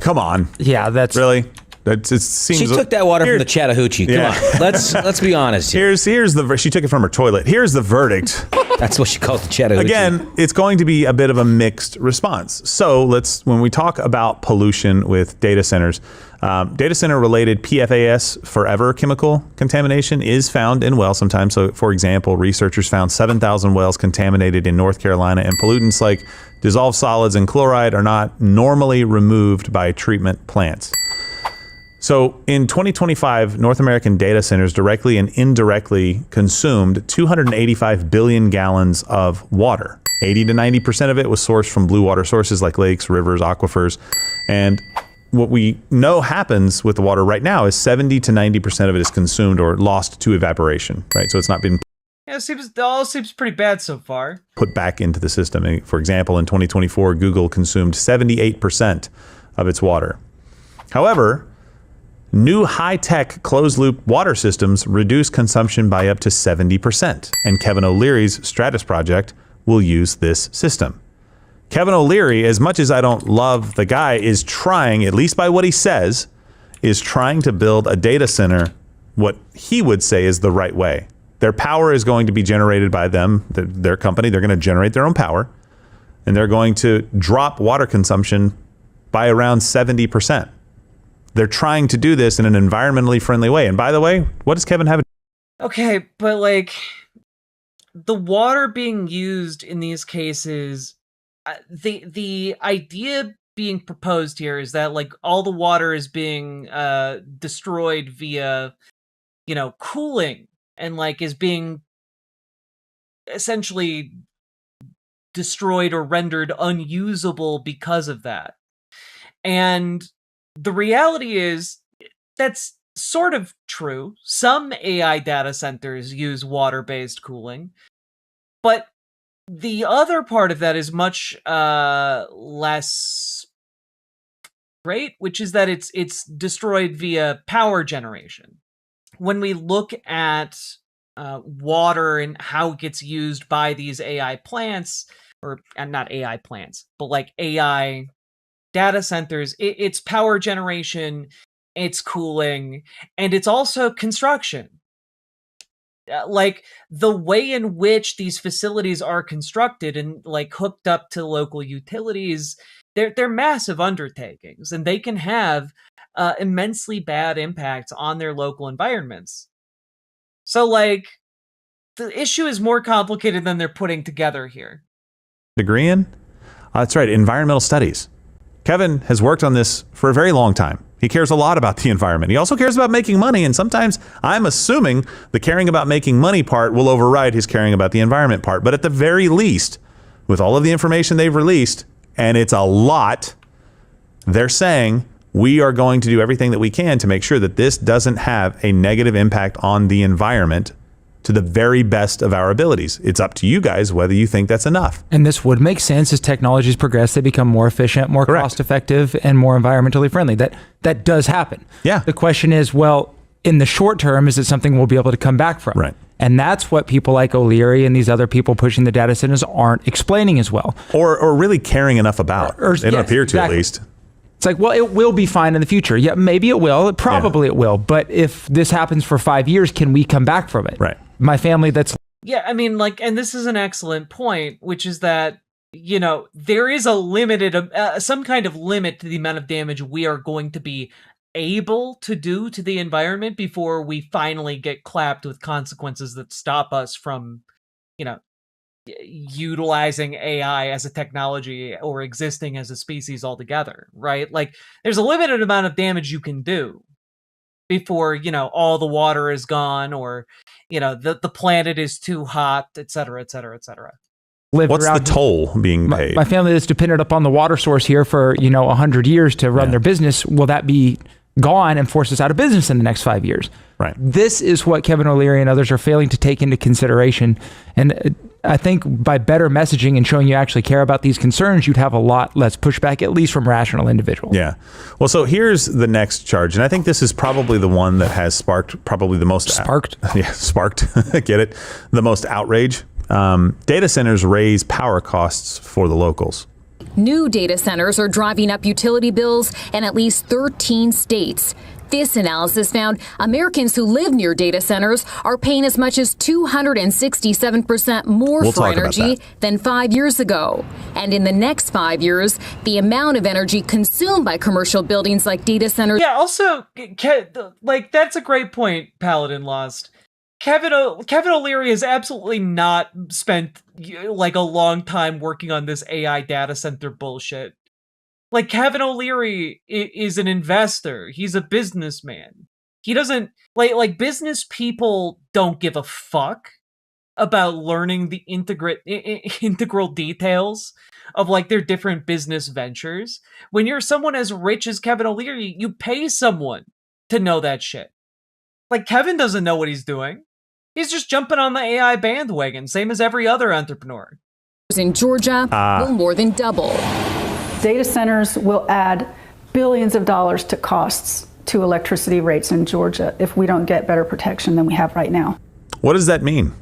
Come on. Yeah, that's really. It seems she took that water from the Chattahoochee. Come on, let's be honest. Here's the she took it from her toilet. Here's the verdict. That's what she calls the Chattahoochee. Again, it's going to be a bit of a mixed response. So when we talk about pollution with data centers, data center related PFAS, forever chemical contamination, is found in wells sometimes. So, for example, researchers found 7,000 wells contaminated in North Carolina, and pollutants like dissolved solids and chloride are not normally removed by treatment plants. So in 2025, North American data centers directly and indirectly consumed 285 billion gallons of water. 80 to 90% of it was sourced from blue water sources like lakes, rivers, aquifers. And what we know happens with the water right now is 70 to 90% of it is consumed or lost to evaporation, right? So it's not been... Yeah, it all seems pretty bad so far. Put back into the system. For example, in 2024, Google consumed 78% of its water. However, new high-tech closed-loop water systems reduce consumption by up to 70%. And Kevin O'Leary's Stratus project will use this system. Kevin O'Leary, as much as I don't love the guy, is trying, at least by what he says, is trying to build a data center what he would say is the right way. Their power is going to be generated by them, their company. They're going to generate their own power, and they're going to drop water consumption by around 70%. They're trying to do this in an environmentally friendly way. And by the way, what does Kevin have? Okay, but like the water being used in these cases, the idea being proposed here is that like all the water is being destroyed via, cooling, and like is being essentially destroyed or rendered unusable because of that. And the reality is that's sort of true. Some AI data centers use water-based cooling, but the other part of that is much less great, which is that it's destroyed via power generation. When we look at water and how it gets used by these AI plants, or not AI plants, but like AI data centers, it's power generation, it's cooling, and it's also construction. Like the way in which these facilities are constructed and like hooked up to local utilities, they're massive undertakings, and they can have immensely bad impacts on their local environments. So like the issue is more complicated than they're putting together here. Degree in? That's right, environmental studies. Kevin has worked on this for a very long time. He cares a lot about the environment. He also cares about making money, and sometimes I'm assuming the caring about making money part will override his caring about the environment part. But at the very least, with all of the information they've released, and it's a lot, they're saying we are going to do everything that we can to make sure that this doesn't have a negative impact on the environment to the very best of our abilities. It's up to you guys whether you think that's enough. And this would make sense as technologies progress. They become more efficient, more cost effective, and more environmentally friendly. That does happen. Yeah. The question is, well, in the short term, is it something we'll be able to come back from? Right. And that's what people like O'Leary and these other people pushing the data centers aren't explaining as well. Or really caring enough about. They don't appear to, at least. It's like, well, it will be fine in the future. Yeah, maybe it will. Probably it will. But if this happens for 5 years, can we come back from it? Right. My family that's... Yeah, I mean, like, and this is an excellent point, which is that, there is a limited, some kind of limit to the amount of damage we are going to be able to do to the environment before we finally get clapped with consequences that stop us from, utilizing AI as a technology or existing as a species altogether, right? Like, there's a limited amount of damage you can do before, all the water is gone, or, the planet is too hot, et cetera, et cetera, et cetera. What's the toll being paid? My family that's dependent upon the water source here for, 100 years to run their business, will that be gone and force us out of business in the next 5 years? Right. This is what Kevin O'Leary and others are failing to take into consideration. And I think by better messaging and showing you actually care about these concerns, you'd have a lot less pushback, at least from rational individuals. Yeah. Well, so here's the next charge. And I think this is probably the one that has sparked probably the most... Sparked? Sparked. Get it? The most outrage. Data centers raise power costs for the locals. New data centers are driving up utility bills in at least 13 states. This analysis found Americans who live near data centers are paying as much as 267% more for energy than 5 years ago. And in the next 5 years, the amount of energy consumed by commercial buildings like data centers... Yeah, also, like, that's a great point, Paladin Lost. Kevin O'Leary has absolutely not spent, like, a long time working on this AI data center bullshit. Like, Kevin O'Leary is an investor. He's a businessman. He doesn't... Like business people don't give a fuck about learning the integral details of, like, their different business ventures. When you're someone as rich as Kevin O'Leary, you pay someone to know that shit. Like, Kevin doesn't know what he's doing. He's just jumping on the AI bandwagon, same as every other entrepreneur. In Georgia will more than double. Data centers will add billions of dollars to costs to electricity rates in Georgia if we don't get better protection than we have right now. What does that mean?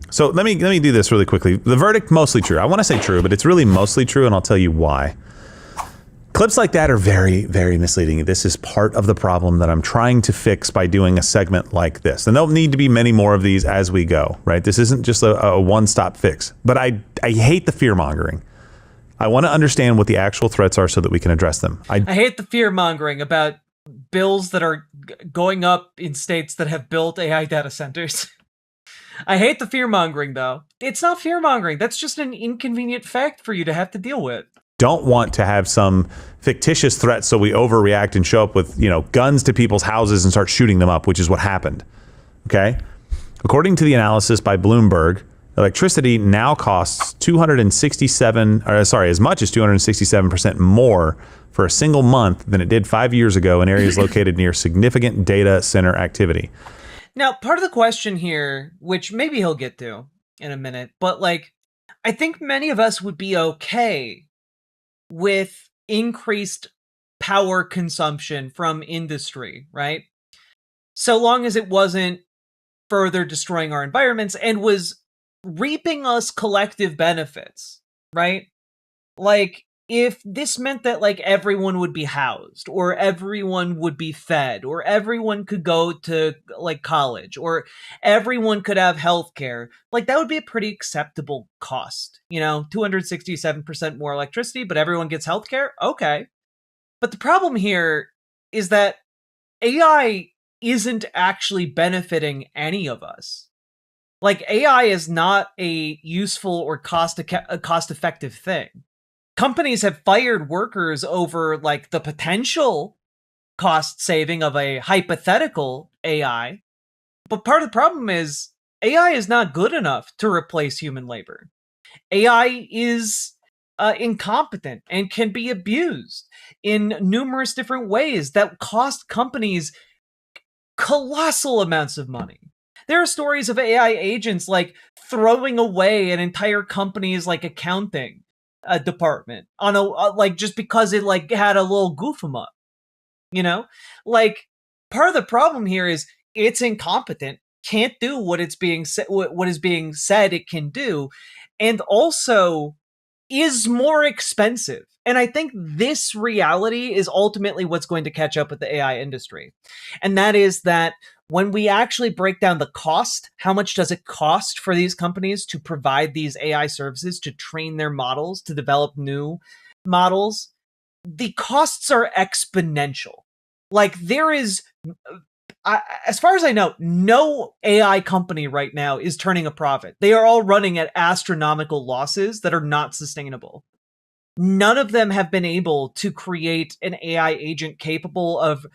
So let me do this really quickly. The verdict, mostly true. I want to say true, but it's really mostly true, and I'll tell you why. Clips like that are very, very misleading. This is part of the problem that I'm trying to fix by doing a segment like this. And there'll need to be many more of these as we go, right? This isn't just a one-stop fix. But I hate the fear-mongering. I want to understand what the actual threats are so that we can address them. I hate the fear-mongering about bills that are going up in states that have built AI data centers. I hate the fear-mongering, though. It's not fear-mongering. That's just an inconvenient fact for you to have to deal with. Don't want to have some fictitious threat so we overreact and show up with, guns to people's houses and start shooting them up, which is what happened. Okay? According to the analysis by Bloomberg, electricity now costs as much as 267% more for a single month than it did 5 years ago in areas located near significant data center activity. Now, part of the question here, which maybe he'll get to in a minute, but I think many of us would be okay with increased power consumption from industry, right? So long as it wasn't further destroying our environments and was reaping us collective benefits, right? If this meant that everyone would be housed, or everyone would be fed, or everyone could go to college, or everyone could have healthcare, that would be a pretty acceptable cost. 267% more electricity, but everyone gets healthcare? Okay. But the problem here is that AI isn't actually benefiting any of us. AI is not a useful or cost-effective thing. Companies have fired workers over the potential cost saving of a hypothetical AI. But part of the problem is AI is not good enough to replace human labor. AI is incompetent and can be abused in numerous different ways that cost companies colossal amounts of money. There are stories of AI agents throwing away an entire company's accounting department on just because it had a little goof 'em up. Part of the problem here is it's incompetent, can't do what is being said it can do, and also is more expensive. And I think this reality is ultimately what's going to catch up with the AI industry. And that is that when we actually break down the cost, how much does it cost for these companies to provide these AI services, to train their models, to develop new models? The costs are exponential. There is, as far as I know, no AI company right now is turning a profit. They are all running at astronomical losses that are not sustainable. None of them have been able to create an AI agent capable of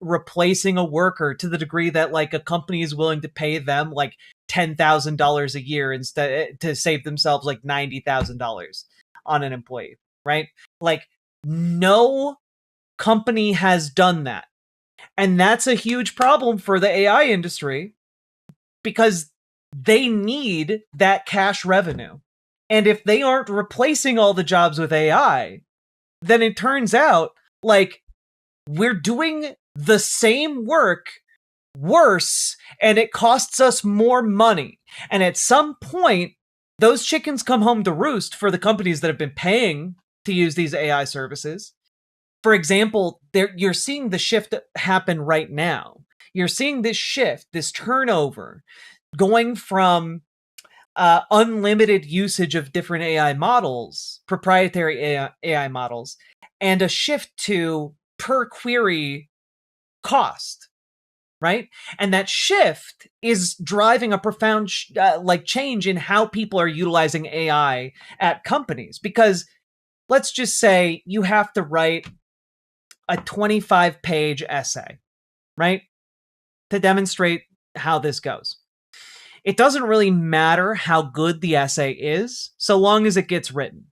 replacing a worker to the degree that a company is willing to pay them $10,000 a year instead to save themselves $90,000 on an employee, right? No company has done that. And that's a huge problem for the AI industry because they need that cash revenue. And if they aren't replacing all the jobs with AI, then it turns out we're doing the same work worse and it costs us more money. And at some point, those chickens come home to roost for the companies that have been paying to use these AI services. For example, you're seeing the shift happen right now. You're seeing this shift, this turnover, going from unlimited usage of different AI models, proprietary AI models, and a shift to per query cost, right? And that shift is driving a profound change in how people are utilizing AI at companies. Because let's just say you have to write a 25-page essay, right? To demonstrate how this goes. It doesn't really matter how good the essay is, so long as it gets written,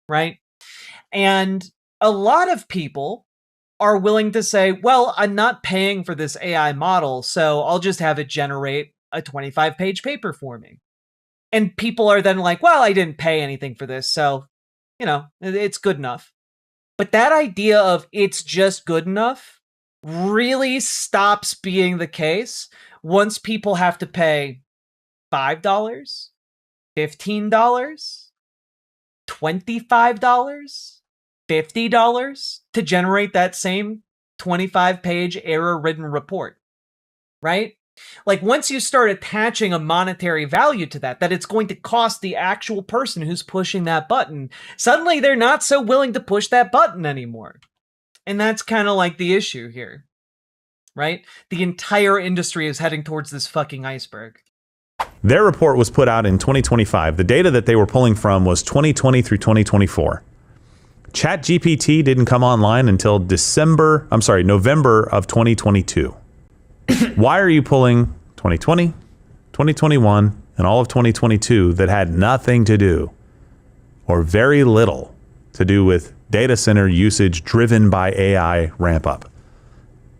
right? And a lot of people are willing to say, well, I'm not paying for this AI model, so I'll just have it generate a 25-page paper for me. And people are then like, well, I didn't pay anything for this, so, it's good enough. But that idea of it's just good enough really stops being the case once people have to pay $5, $15, $25, $50 to generate that same 25-page error-ridden report, right? Like, once you start attaching a monetary value to that it's going to cost the actual person who's pushing that button, suddenly they're not so willing to push that button anymore. And that's kind of like the issue here, right? The entire industry is heading towards this fucking iceberg. Their report was put out in 2025. The data that they were pulling from was 2020 through 2024. ChatGPT didn't come online until November of 2022. Why are you pulling 2020, 2021, and all of 2022 that had nothing to do, or very little to do, with data center usage driven by AI ramp up?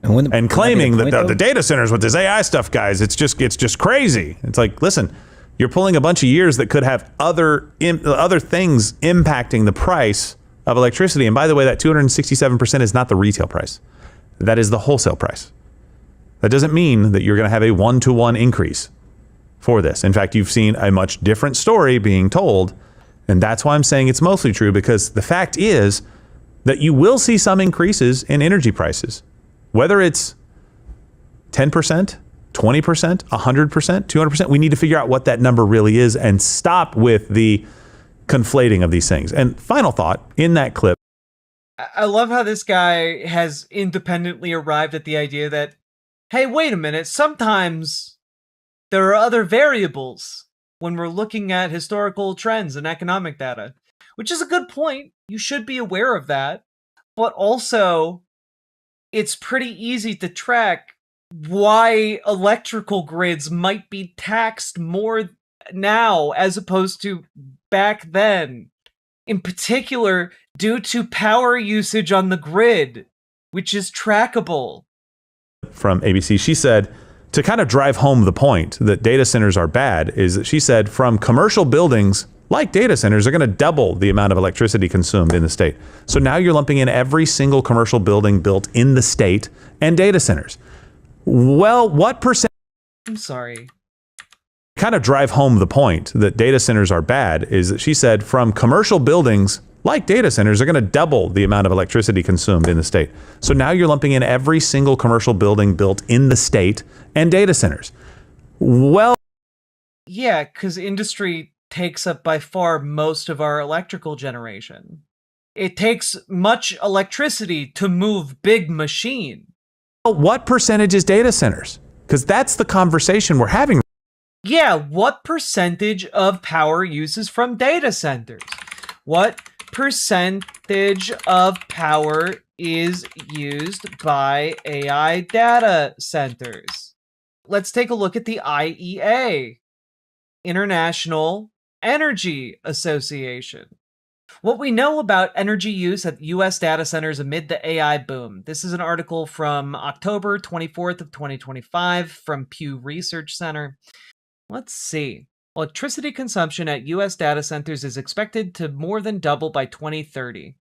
And claiming that the data centers with this AI stuff, guys, it's just crazy. It's like, listen, you're pulling a bunch of years that could have other things impacting the price of electricity. And by the way, that 267% is not the retail price. That is the wholesale price. That doesn't mean that you're going to have a one-to-one increase for this. In fact, you've seen a much different story being told. And that's why I'm saying it's mostly true, because the fact is that you will see some increases in energy prices. Whether it's 10%, 20%, 100%, 200%, we need to figure out what that number really is and stop with the conflating of these things. And final thought in that clip. I love how this guy has independently arrived at the idea that, hey, wait a minute, sometimes there are other variables when we're looking at historical trends and economic data, which is a good point. You should be aware of that. But also, it's pretty easy to track why electrical grids might be taxed more now as opposed to back then. In particular, due to power usage on the grid, which is trackable. From ABC, she said, to kind of drive home the point that data centers are bad, is that she said, from commercial buildings like data centers are going to double the amount of electricity consumed in the state. So now you're lumping in every single commercial building built in the state and data centers. Well, what percent? I'm sorry. Kind of drive home the point that data centers are bad, is that she said, from commercial buildings like data centers are going to double the amount of electricity consumed in the state. So now you're lumping in every single commercial building built in the state and data centers. Well, yeah, because industry takes up by far most of our electrical generation. It takes much electricity to move big machine. What percentage is data centers? Because that's the conversation we're having. Yeah, what percentage of power uses from data centers? What percentage of power is used by AI data centers? Let's take a look at the IEA, International Energy Association. What we know about energy use at U.S. data centers amid the AI boom. This is an article from October 24th of 2025 from Pew Research Center. Let's see. Electricity consumption at U.S. data centers is expected to more than double by 2030.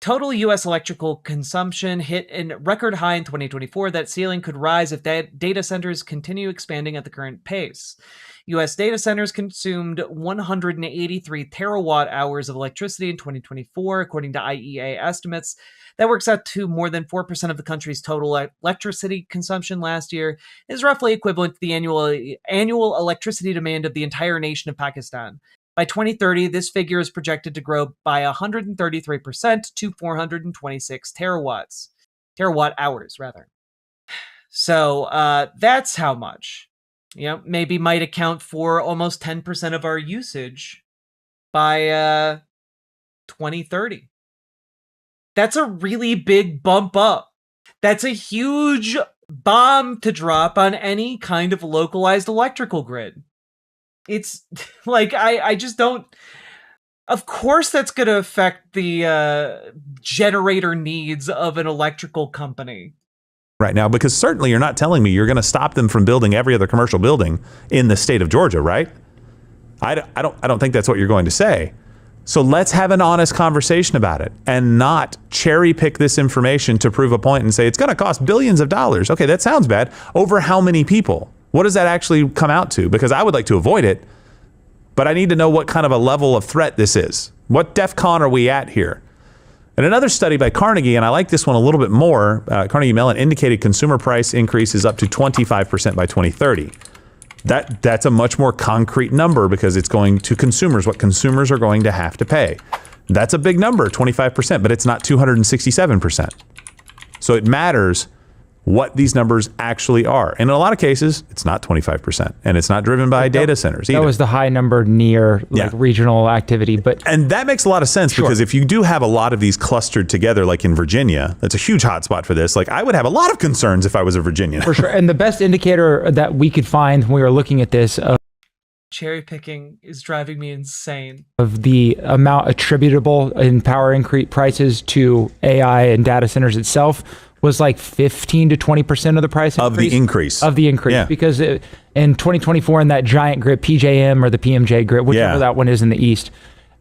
Total U.S. electrical consumption hit a record high in 2024. That ceiling could rise if data centers continue expanding at the current pace. U.S. data centers consumed 183 terawatt hours of electricity in 2024, according to IEA estimates. That works out to more than 4% of the country's total electricity consumption last year. It is roughly equivalent to the annual electricity demand of the entire nation of Pakistan. By 2030, this figure is projected to grow by 133% to 426 terawatt hours, rather. So that's how much. Maybe might account for almost 10% of our usage by 2030. That's a really big bump up. That's a huge bomb to drop on any kind of localized electrical grid. It's like, I just don't... Of course that's going to affect the generator needs of an electrical company. right now, because certainly you're not telling me you're going to stop them from building every other commercial building in the state of Georgia, right? I don't think that's what you're going to say. So let's have an honest conversation about it and not cherry pick this information to prove a point and say it's going to cost billions of dollars. Okay, that sounds bad. Over how many people? What does that actually come out to? Because I would like to avoid it, but I need to know what kind of a level of threat this is. What DEFCON are we at here? And another study by Carnegie, and I like this one a little bit more, Carnegie Mellon indicated consumer price increases up to 25% by 2030. That's a much more concrete number because it's going to consumers, what consumers are going to have to pay. That's a big number, 25%, but it's not 267%. So it matters what these numbers actually are. And in a lot of cases, it's not 25%, and it's not driven by data centers either. That was the high number near regional activity. And that makes a lot of sense because if you do have a lot of these clustered together, like in Virginia, that's a huge hotspot for this. Like I would have a lot of concerns if I was a Virginian. For sure. And the best indicator that we could find when we were looking at this cherry picking is driving me insane. Of the amount attributable in power increase prices to AI and data centers itself was like 15 to 20% of the price increase. Of the increase. Yeah. Because in 2024 in that giant grid, PJM or the PMJ grid, whichever that one is in the East,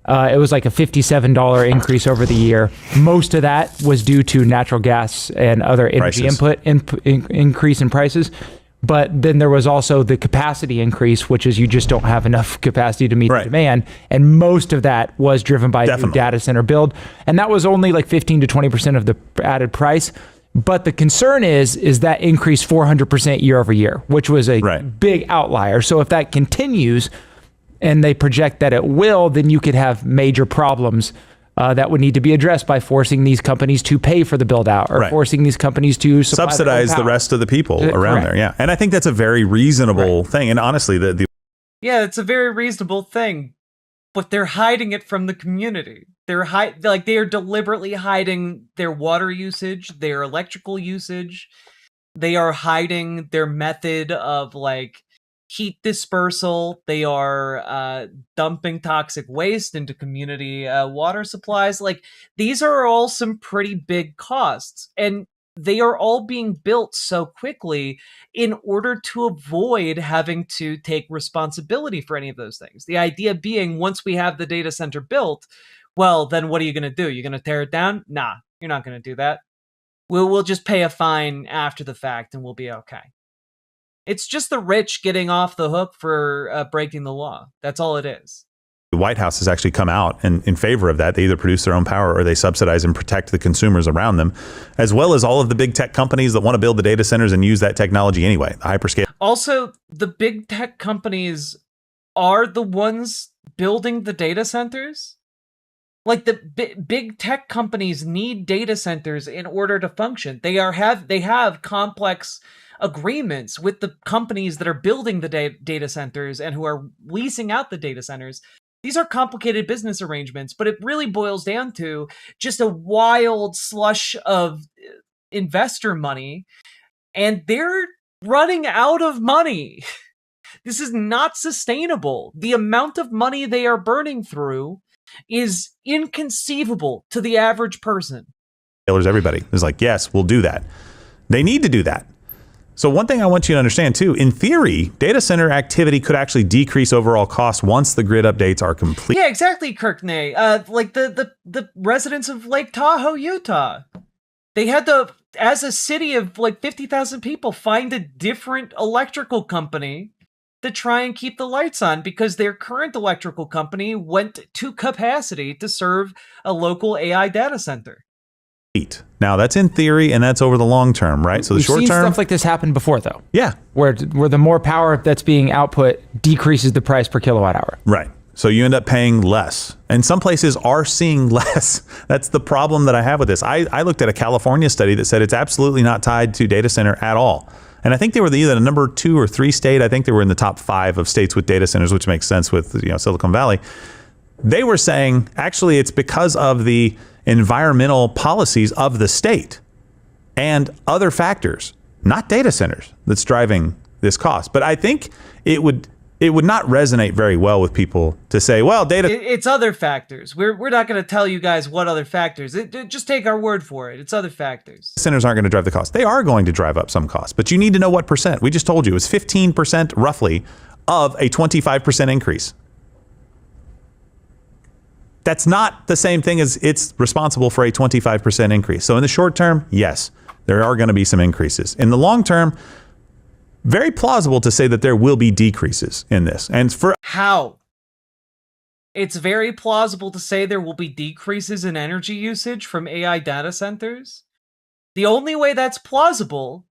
it was like a $57 increase over the year. Most of that was due to natural gas and other energy increase in prices. But then there was also the capacity increase, which is you just don't have enough capacity to meet the demand. And most of that was driven by new data center build. And that was only like 15 to 20% of the added price. But the concern is that increased 400% year over year, which was a big outlier. So if that continues and they project that it will, then you could have major problems that would need to be addressed by forcing these companies to pay for the build out or forcing these companies to subsidize the rest of the people around there. Yeah. And I think that's a very reasonable thing. And honestly, yeah, it's a very reasonable thing, but they're hiding it from the community. They are deliberately hiding their water usage, their electrical usage. They are hiding their method of like heat dispersal. They are dumping toxic waste into community water supplies. Like these are all some pretty big costs, and they are all being built so quickly in order to avoid having to take responsibility for any of those things. The idea being, once we have the data center built, well, then what are you going to do? You're going to tear it down? Nah, you're not going to do that. We'll just pay a fine after the fact and we'll be okay. It's just the rich getting off the hook for breaking the law. That's all it is. The White House has actually come out in favor of that. They either produce their own power or they subsidize and protect the consumers around them, as well as all of the big tech companies that want to build the data centers and use that technology anyway, the hyperscale. Also, the big tech companies are the ones building the data centers. Like the big tech companies need data centers in order to function. They have complex agreements with the companies that are building the data centers and who are leasing out the data centers. These are complicated business arrangements, but it really boils down to just a wild slush of investor money, and they're running out of money. This is not sustainable. The amount of money they are burning through is inconceivable to the average person. Everybody is like, yes, we'll do that. They need to do that. So one thing I want you to understand too, in theory, data center activity could actually decrease overall costs once the grid updates are complete. Yeah, exactly, Kirkney. Like the residents of Lake Tahoe, Utah, they had to, as a city of like 50,000 people, find a different electrical company to try and keep the lights on because their current electrical company went to capacity to serve a local AI data center. Now that's in theory, and that's over the long term, right? So the short term, we've seen stuff like this happen before, though. Yeah, where the more power that's being output decreases the price per kilowatt hour. Right. So you end up paying less, and some places are seeing less. That's the problem that I have with this. I looked at a California study that said it's absolutely not tied to data center at all. And I think they were either the number 2 or 3 state. I think they were in the top 5 of states with data centers, which makes sense with Silicon Valley. They were saying actually it's because of the environmental policies of the state and other factors, not data centers, that's driving this cost. But I think it would it would not resonate very well with people to say, well, it's other factors. We're not going to tell you guys what other factors. Just take our word for it. It's other factors. Centers aren't going to drive the cost. They are going to drive up some costs, but you need to know what percent. We just told you it was 15% roughly of a 25% increase. That's not the same thing as it's responsible for a 25% increase. So in the short term, yes, there are going to be some increases. In the long term, very plausible to say that there will be decreases in this. And for how? It's very plausible to say there will be decreases in energy usage from AI data centers. The only way that's plausible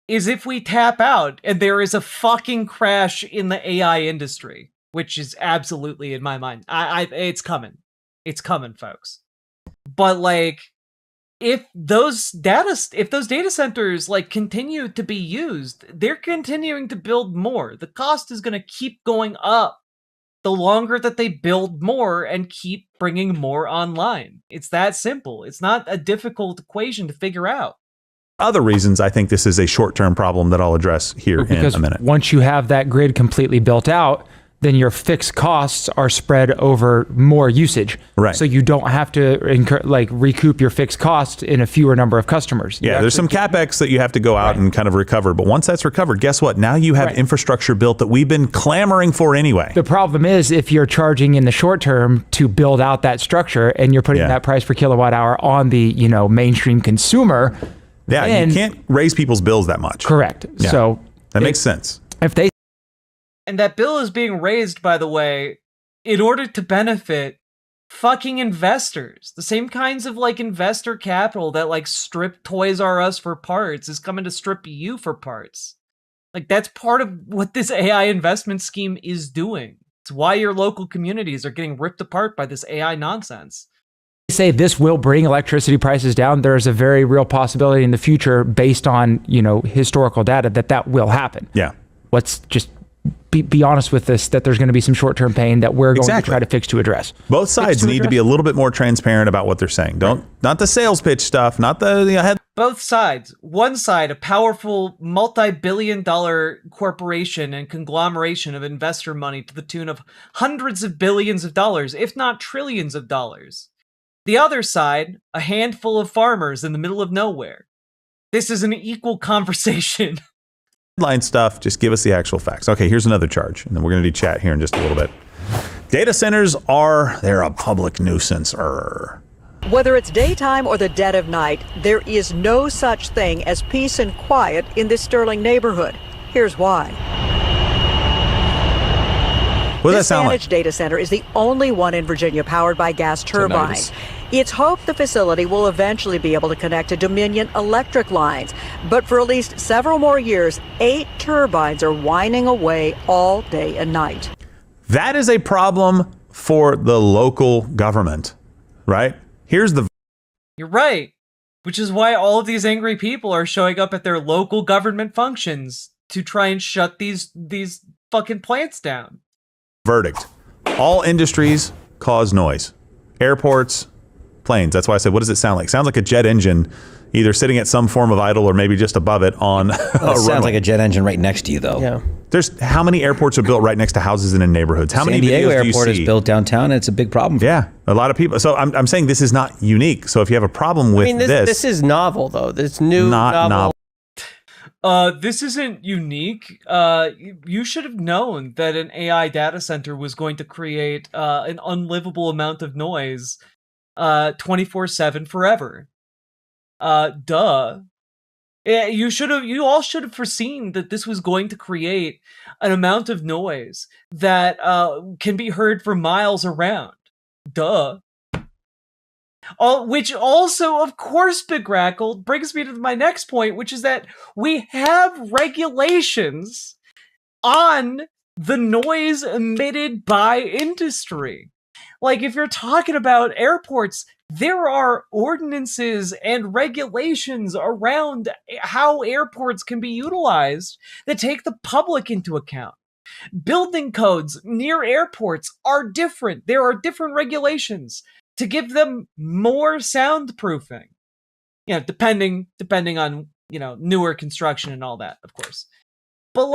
is if we tap out and there is a fucking crash in the AI industry, which is absolutely in my mind. It's coming. It's coming, folks. But like, if those data centers like continue to be used, they're continuing to build more. The cost is going to keep going up the longer that they build more and keep bringing more online. It's that simple. It's not a difficult equation to figure out. Other reasons, I think this is a short-term problem that I'll address here in a minute. Once you have that grid completely built out, then your fixed costs are spread over more usage. Right. So you don't have to recoup your fixed cost in a fewer number of customers. Yeah, there's some CapEx that you have to go out and kind of recover. But once that's recovered, guess what? Now you have infrastructure built that we've been clamoring for anyway. The problem is if you're charging in the short term to build out that structure and you're putting that price per kilowatt hour on the, mainstream consumer. Yeah, then, you can't raise people's bills that much. Correct. Yeah. So that makes sense. If they And that bill is being raised, by the way, in order to benefit fucking investors. The same kinds of investor capital that strip Toys R Us for parts is coming to strip you for parts. That's part of what this AI investment scheme is doing. It's why your local communities are getting ripped apart by this AI nonsense. Say this will bring electricity prices down, there's a very real possibility in the future based on, historical data that will happen. Yeah. Let's just be honest with this, that there's going to be some short-term pain that we're going to try to fix to address. Both sides need to be a little bit more transparent about what they're saying. Not the sales pitch stuff, not the head. Both sides. One side, a powerful multi-billion-dollar corporation and conglomeration of investor money to the tune of hundreds of billions of dollars, if not trillions of dollars. The other side, a handful of farmers in the middle of nowhere. This is an equal conversation. Headline stuff, just give us the actual facts. Okay, here's another charge, and then we're going to do chat here in just a little bit. Data centers they're a public nuisance. Whether it's daytime or the dead of night, there is no such thing as peace and quiet in this Sterling neighborhood. Here's why. What does that sound like? This data center is the only one in Virginia powered by gas turbines. It's hoped the facility will eventually be able to connect to Dominion electric lines. But for at least several more years, 8 turbines are whining away all day and night. That is a problem for the local government, right? You're right. Which is why all of these angry people are showing up at their local government functions to try and shut these fucking plants down. Verdict. All industries cause noise. Airports, planes. That's why I said, what does it sound like? Sounds like a jet engine, either sitting at some form of idle or maybe just above it on a runway. Sounds like a jet engine right next to you, though. Yeah. There's how many airports are built right next to houses and in neighborhoods? How many San Diego videos do you Airport see? is built downtown, and it's a big problem. Yeah, a lot of people. So I'm saying this is not unique. So if you have a problem with this is novel, though. This new not novel. This isn't unique. You should have known that an AI data center was going to create an unlivable amount of noise 24/7 forever. Duh. You all should have foreseen that this was going to create an amount of noise that can be heard for miles around. Duh. Which also, of course, Begrackle, brings me to my next point, which is that we have regulations on the noise emitted by industry. If you're talking about airports, there are ordinances and regulations around how airports can be utilized that take the public into account. Building codes near airports are different. There are different regulations to give them more soundproofing. Depending on, newer construction and all that, of course. But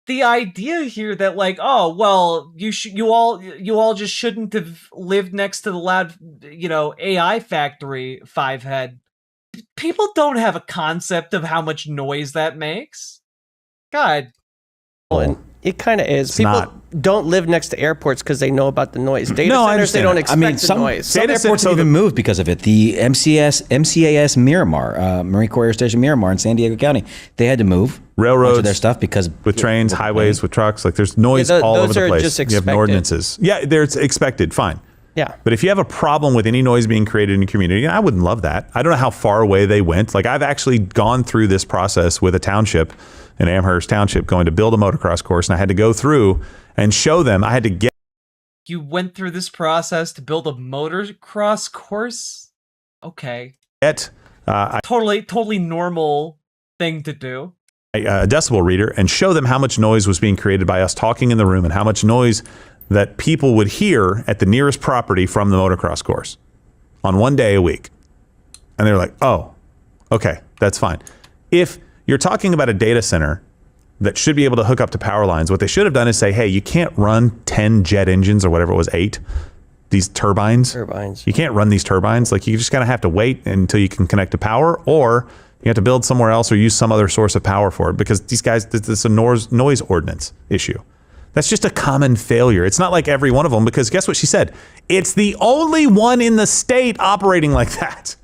the idea here that like, oh well, you all just shouldn't have lived next to the loud, AI factory, Five Head. People don't have a concept of how much noise that makes. God. And it kind of is. People don't live next to airports because they know about the noise. Data centers, they don't expect the noise. Some airports have even moved because of it. The MCAS Miramar, Marine Corps Air Station Miramar in San Diego County, they had to move railroads, of their stuff because with trains, highways, with trucks, like there's noise all over the place. Just you have ordinances. Yeah, there's expected. Fine. Yeah. But if you have a problem with any noise being created in your community, I wouldn't love that. I don't know how far away they went. Like I've actually gone through this process with a township, in Amherst Township, going to build a motocross course, and I had to go through and show them. I had to get. You went through this process to build a motocross course? Okay. Totally normal thing to do. A decibel reader and show them how much noise was being created by us talking in the room and how much noise that people would hear at the nearest property from the motocross course on one day a week. And they're like, oh, okay, that's fine. If you're talking about a data center that should be able to hook up to power lines, what they should have done is say, hey, you can't run 10 jet engines or whatever it was, 8, these turbines. You can't run these turbines. Like you just kind of have to wait until you can connect to power, or you have to build somewhere else or use some other source of power for it, because these guys, this is a noise ordinance issue. That's just a common failure. It's not like every one of them, because guess what she said? It's the only one in the state operating like that.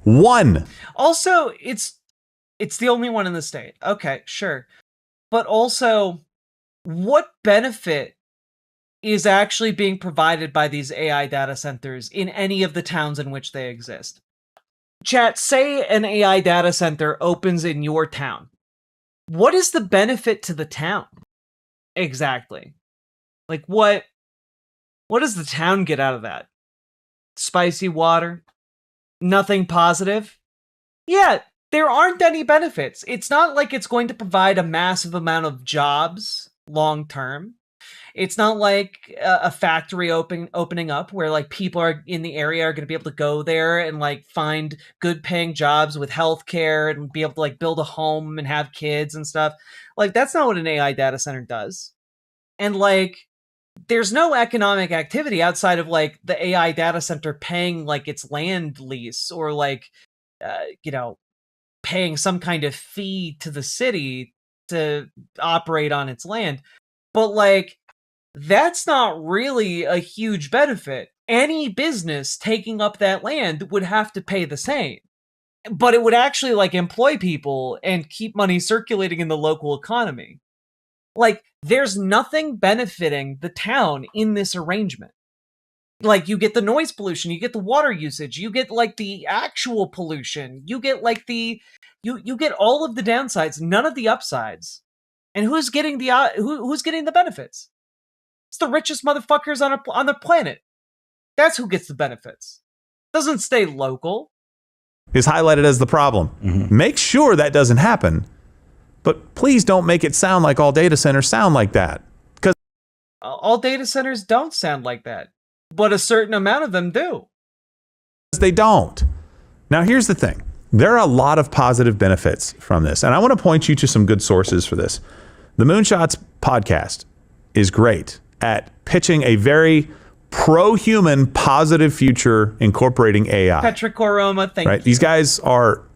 One. Also, it's the only one in the state. Okay, sure. But also, what benefit is actually being provided by these AI data centers in any of the towns in which they exist? Chat, say an AI data center opens in your town. What is the benefit to the town? Exactly. Like what does the town get out of that? Spicy water? Nothing positive? Yeah, there aren't any benefits. It's not like it's going to provide a massive amount of jobs long term. It's not like a factory opening up where like people are in the area are going to be able to go there and like find good paying jobs with healthcare and be able to like build a home and have kids and stuff. Like that's not what an AI data center does. And like there's no economic activity outside of like the AI data center paying like its land lease or like paying some kind of fee to the city to operate on its land. But like that's not really a huge benefit. Any business taking up that land would have to pay the same. But it would actually like employ people and keep money circulating in the local economy. Like there's nothing benefiting the town in this arrangement. Like you get the noise pollution, you get the water usage, you get like the actual pollution, you get like the you get all of the downsides, none of the upsides. And who's getting who's getting the benefits? It's the richest motherfuckers on the planet. That's who gets the benefits. Doesn't stay local. Is highlighted as the problem. Mm-hmm. Make sure that doesn't happen. But please don't make it sound like all data centers sound like that. Because all data centers don't sound like that. But a certain amount of them do. They don't. Now, here's the thing. There are a lot of positive benefits from this. And I want to point you to some good sources for this. The Moonshots podcast is great at pitching a very pro-human, positive future incorporating AI. Petricoroma, thank you. These guys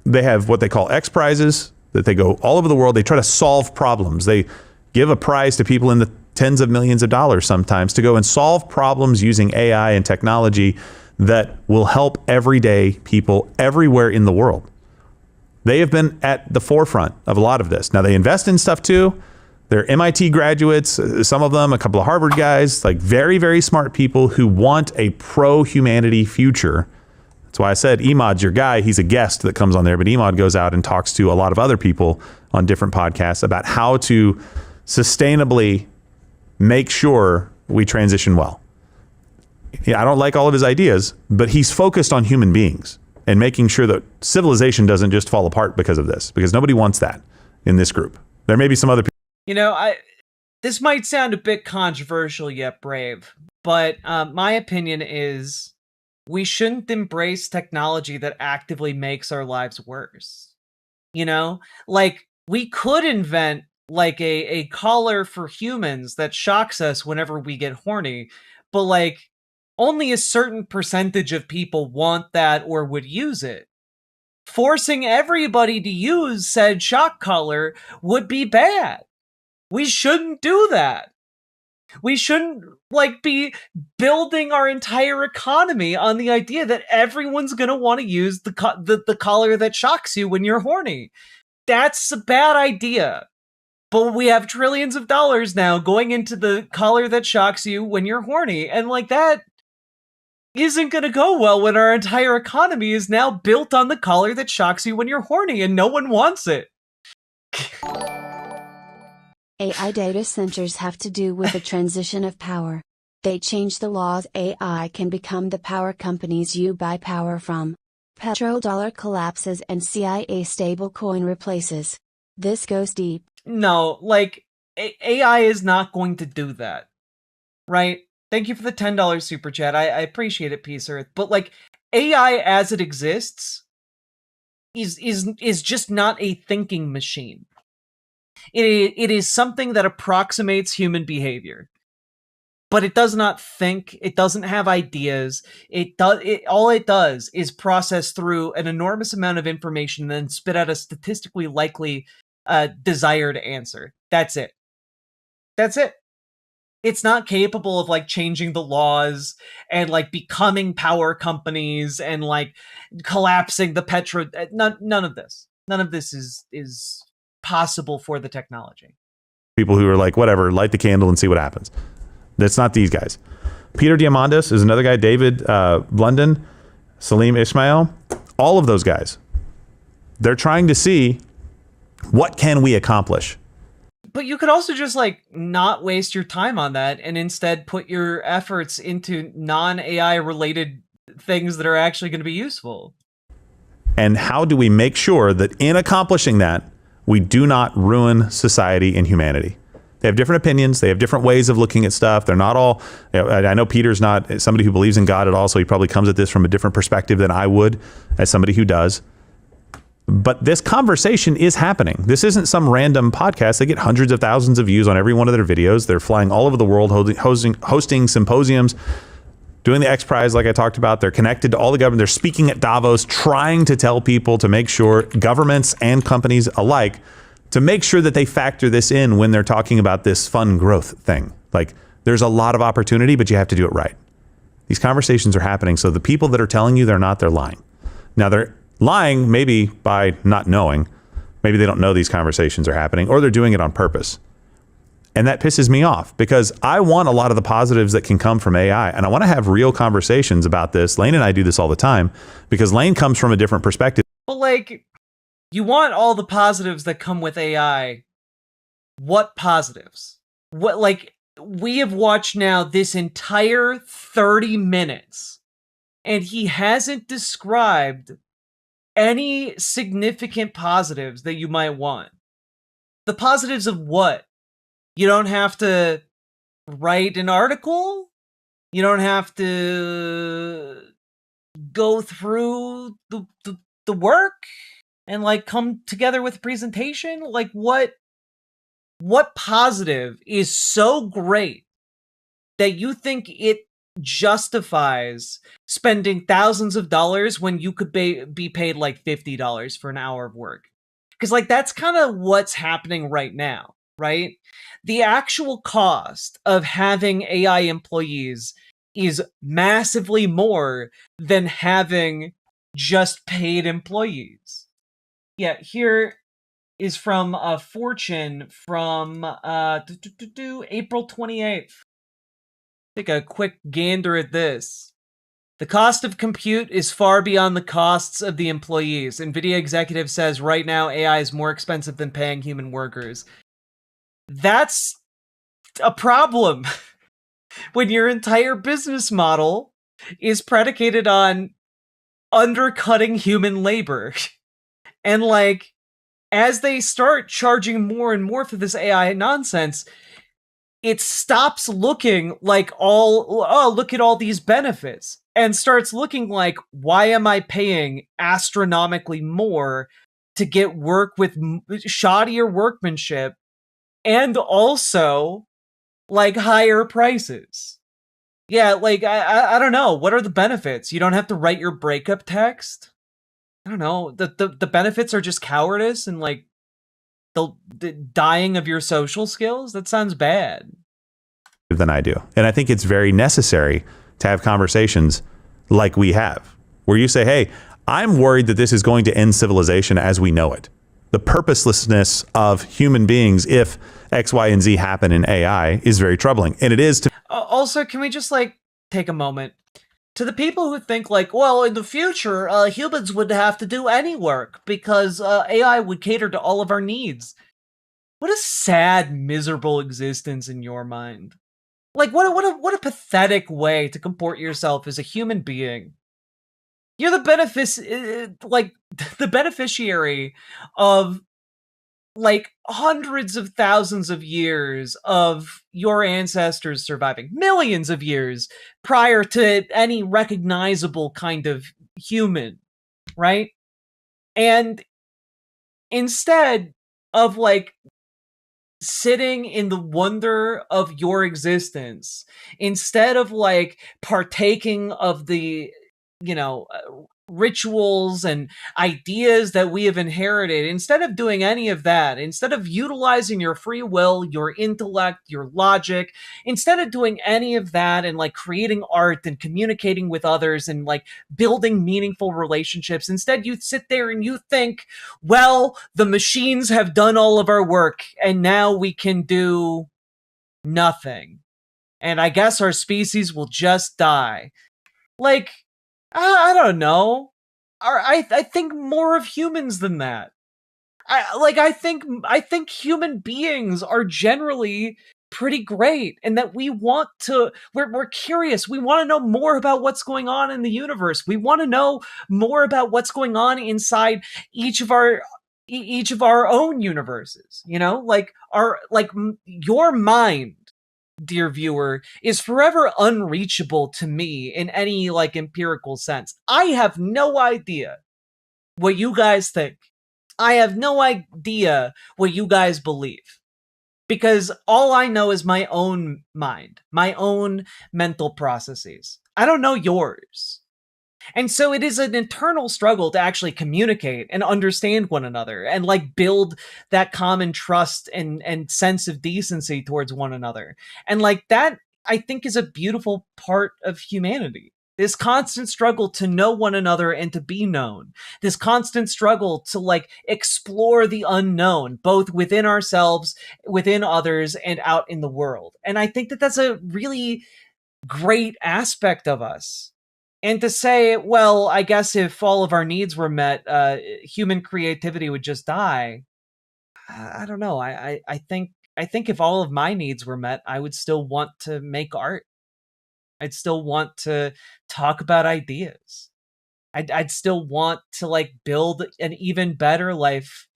they have what they call X prizes, that they go all over the world. They try to solve problems. They give a prize to people in the tens of millions of dollars sometimes to go and solve problems using AI and technology that will help everyday people everywhere in the world. They have been at the forefront of a lot of this. Now, they invest in stuff too. They're MIT graduates, some of them, a couple of Harvard guys, like very, very smart people who want a pro-humanity future. That's why I said Emod's your guy. He's a guest that comes on there, but Emod goes out and talks to a lot of other people on different podcasts about how to sustainably make sure we transition well. Yeah, I don't like all of his ideas, but he's focused on human beings and making sure that civilization doesn't just fall apart because of this, because nobody wants that in this group. There may be some other people. This might sound a bit controversial yet brave, but my opinion is we shouldn't embrace technology that actively makes our lives worse. Like we could invent like a collar for humans that shocks us whenever we get horny, but like only a certain percentage of people want that or would use it. Forcing everybody to use said shock collar would be bad. We shouldn't do that. We shouldn't like be building our entire economy on the idea that everyone's gonna want to use the collar that shocks you when you're horny. That's a bad idea. But we have trillions of dollars now going into the collar that shocks you when you're horny, and like that isn't gonna go well when our entire economy is now built on the collar that shocks you when you're horny, and no one wants it. AI data centers have to do with the transition of power. They change the laws. AI can become the power companies you buy power from. Petrodollar collapses and CIA stablecoin replaces. This goes deep. No, like, AI is not going to do that. Right? Thank you for the $10 super chat. I appreciate it, Peace Earth. But like, AI as it exists is just not a thinking machine. It is something that approximates human behavior, but it does not think. It doesn't have ideas. All it does is process through an enormous amount of information and then spit out a statistically likely desired answer. That's it. That's it. It's not capable of like changing the laws and like becoming power companies and like collapsing the petro. None of this. None of this is possible for the technology. People who are like, whatever, light the candle and see what happens. That's not these guys. Peter Diamandis is another guy. David Blunden, Salim Ismail, all of those guys. They're trying to see what can we accomplish. But you could also just like not waste your time on that and instead put your efforts into non-AI related things that are actually going to be useful. And how do we make sure that in accomplishing that, we do not ruin society and humanity? They have different opinions. They have different ways of looking at stuff. They're not all, I know Peter's not somebody who believes in God at all, so he probably comes at this from a different perspective than I would as somebody who does. But this conversation is happening. This isn't some random podcast. They get hundreds of thousands of views on every one of their videos. They're flying all over the world, hosting symposiums, doing the X Prize like I talked about. They're connected to all the government. They're speaking at Davos, trying to tell people to make sure, governments and companies alike, to make sure that they factor this in when they're talking about this fun growth thing. Like, there's a lot of opportunity, but you have to do it right. These conversations are happening. So the people that are telling you they're not, they're lying. Now, they're lying maybe by not knowing. Maybe they don't know these conversations are happening, or they're doing it on purpose. And that pisses me off because I want a lot of the positives that can come from AI. And I want to have real conversations about this. Lane and I do this all the time because Lane comes from a different perspective. But like, you want all the positives that come with AI. What positives? What, like, we have watched now this entire 30 minutes and he hasn't described any significant positives that you might want. The positives of what? You don't have to write an article. You don't have to go through the work and like come together with a presentation. Like what positive is so great that you think it justifies spending thousands of dollars when you could be paid like $50 for an hour of work? Because like that's kind of what's happening right now. Right? The actual cost of having AI employees is massively more than having just paid employees. Yeah, here is from Fortune from April 28th. Take a quick gander at this. The cost of compute is far beyond the costs of the employees. NVIDIA executive says right now AI is more expensive than paying human workers. That's a problem when your entire business model is predicated on undercutting human labor. And like, as they start charging more and more for this AI nonsense, it stops looking like look at all these benefits and starts looking like, why am I paying astronomically more to get work with shoddier workmanship and also like higher prices. Yeah, like I don't know. What are the benefits? You don't have to write your breakup text. I don't know. The benefits are just cowardice and like the dying of your social skills. That sounds bad. Than I do. And I think it's very necessary to have conversations like we have, where you say, hey, I'm worried that this is going to end civilization as we know it. The purposelessness of human beings, if X, Y, and Z happen in AI, is very troubling. And it is to also, can we just like take a moment to the people who think like, well, in the future, humans would have to do any work because AI would cater to all of our needs. What a sad, miserable existence in your mind. Like, what a pathetic way to comport yourself as a human being. You're the beneficiary of like hundreds of thousands of years of your ancestors surviving, millions of years prior to any recognizable kind of human, right? And instead of like sitting in the wonder of your existence, instead of like partaking of the, rituals and ideas that we have inherited, instead of doing any of that, instead of utilizing your free will, your intellect, your logic, instead of doing any of that and like creating art and communicating with others and like building meaningful relationships, instead you sit there and you think, well, the machines have done all of our work and now we can do nothing. And I guess our species will just die. Like, I don't know. I think more of humans than that. I think human beings are generally pretty great, and that we're curious. We want to know more about what's going on in the universe. We want to know more about what's going on inside each of our own universes. Your mind, dear viewer, is forever unreachable to me in any like empirical sense. I have no idea what you guys think. I have no idea what you guys believe. Because all I know is my own mind, my own mental processes. I don't know yours. And so it is an internal struggle to actually communicate and understand one another and like build that common trust and sense of decency towards one another. And like that, I think, is a beautiful part of humanity. This constant struggle to know one another and to be known. This constant struggle to like explore the unknown, both within ourselves, within others, and out in the world. And I think that that's a really great aspect of us. And to say, well, I guess if all of our needs were met, human creativity would just die. I don't know. I think if all of my needs were met, I would still want to make art. I'd still want to talk about ideas. I'd still want to like build an even better life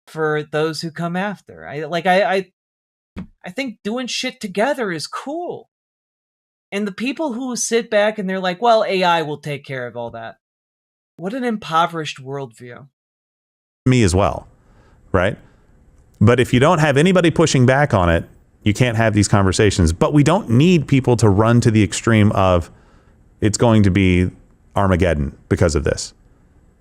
for those who come after. I think doing shit together is cool. And the people who sit back and they're like, well, AI will take care of all that. What an impoverished worldview. Me as well, right? But if you don't have anybody pushing back on it, you can't have these conversations. But we don't need people to run to the extreme of it's going to be Armageddon because of this.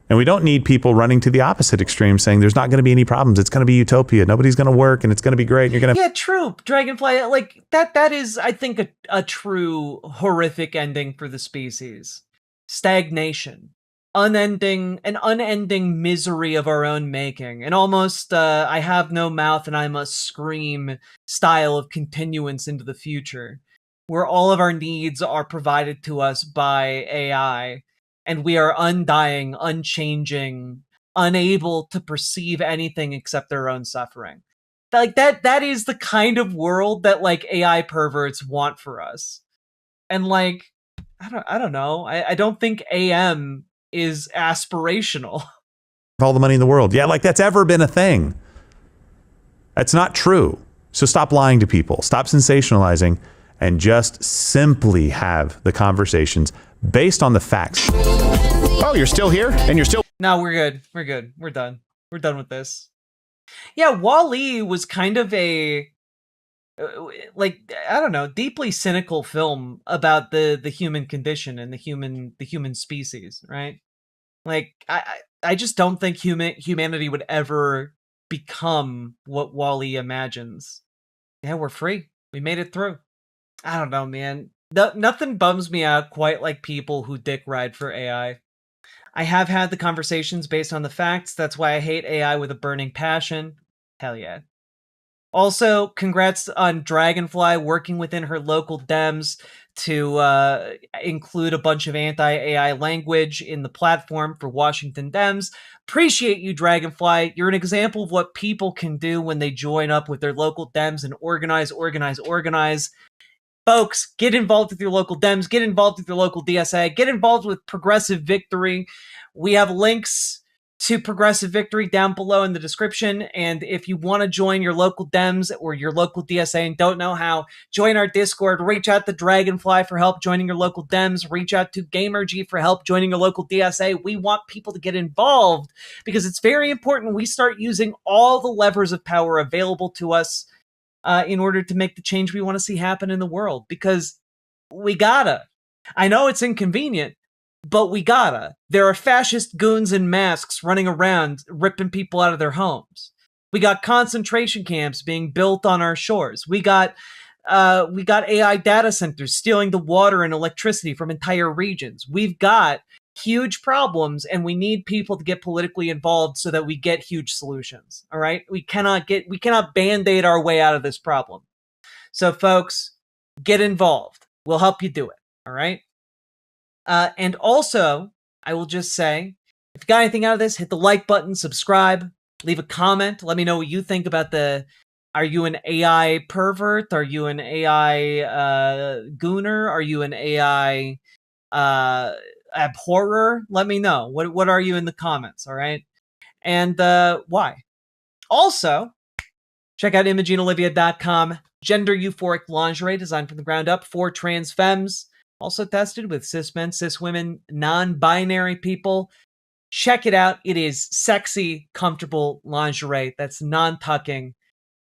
And we don't need people running to the opposite extreme saying there's not going to be any problems. It's going to be utopia. Nobody's going to work and it's going to be great. And you're going to... Yeah, true. Dragonfly, like that is, I think, a true horrific ending for the species. Stagnation. An unending misery of our own making. And almost I have no mouth and I must scream style of continuance into the future. Where all of our needs are provided to us by AI. And we are undying, unchanging, unable to perceive anything except our own suffering. Like that is the kind of world that like AI perverts want for us. And like, I don't know. I don't think AM is aspirational. All the money in the world. Yeah, like that's ever been a thing. That's not true. So stop lying to people. Stop sensationalizing and just simply have the conversations based on the facts. Oh, you're still here? And you're still... No, we're good. We're good. We're done. We're done with this. Yeah, WALL-E was kind of a like, I don't know, deeply cynical film about the human condition and the human species, right? Like, I just don't think humanity would ever become what Wall-E imagines. Yeah, we're free. We made it through. I don't know, man. Nothing bums me out quite like people who dick ride for AI. I have had the conversations based on the facts. That's why I hate AI with a burning passion. Hell yeah. Also, congrats on Dragonfly working within her local Dems to include a bunch of anti-AI language in the platform for Washington Dems. Appreciate you, Dragonfly. You're an example of what people can do when they join up with their local Dems and organize. Folks, get involved with your local Dems, get involved with your local DSA, get involved with Progressive Victory. We have links to Progressive Victory down below in the description, and if you want to join your local Dems or your local DSA and don't know how, join our Discord, reach out to Dragonfly for help joining your local Dems, reach out to GamerG for help joining your local DSA. We want people to get involved because it's very important we start using all the levers of power available to us in order to make the change we want to see happen in the world, because we gotta. I know it's inconvenient, but we gotta. There are fascist goons in masks running around ripping people out of their homes. We got concentration camps being built on our shores. We got AI data centers stealing the water and electricity from entire regions. We've got huge problems, and we need people to get politically involved so that we get huge solutions. All right? We cannot band-aid our way out of this problem. So folks, get involved. We'll help you do it. All right? And also, I will just say, if you got anything out of this, hit the like button, subscribe, leave a comment. Let me know what you think about are you an AI pervert? Are you an AI gooner? Are you an AI abhorrer? Let me know. What are you in the comments, all right? And why? Also, check out ImogeneOlivia.com. Gender euphoric lingerie designed from the ground up for trans femmes. Also tested with cis men, cis women, non-binary people. Check it out. It is sexy, comfortable lingerie that's non-tucking.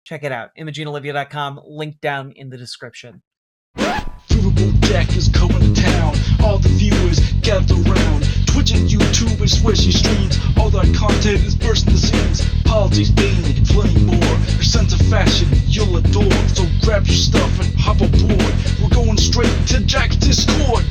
Check it out. ImogeneOlivia.com. Link down in the description. Riverboat Jack is coming to town. All the viewers gather around. Twitch and YouTube and swishy streams. All that content is bursting the seams. Politics, being and plenty more. Your sense of fashion you'll adore. So grab your stuff and hop aboard. We're going straight to Jack's Discord.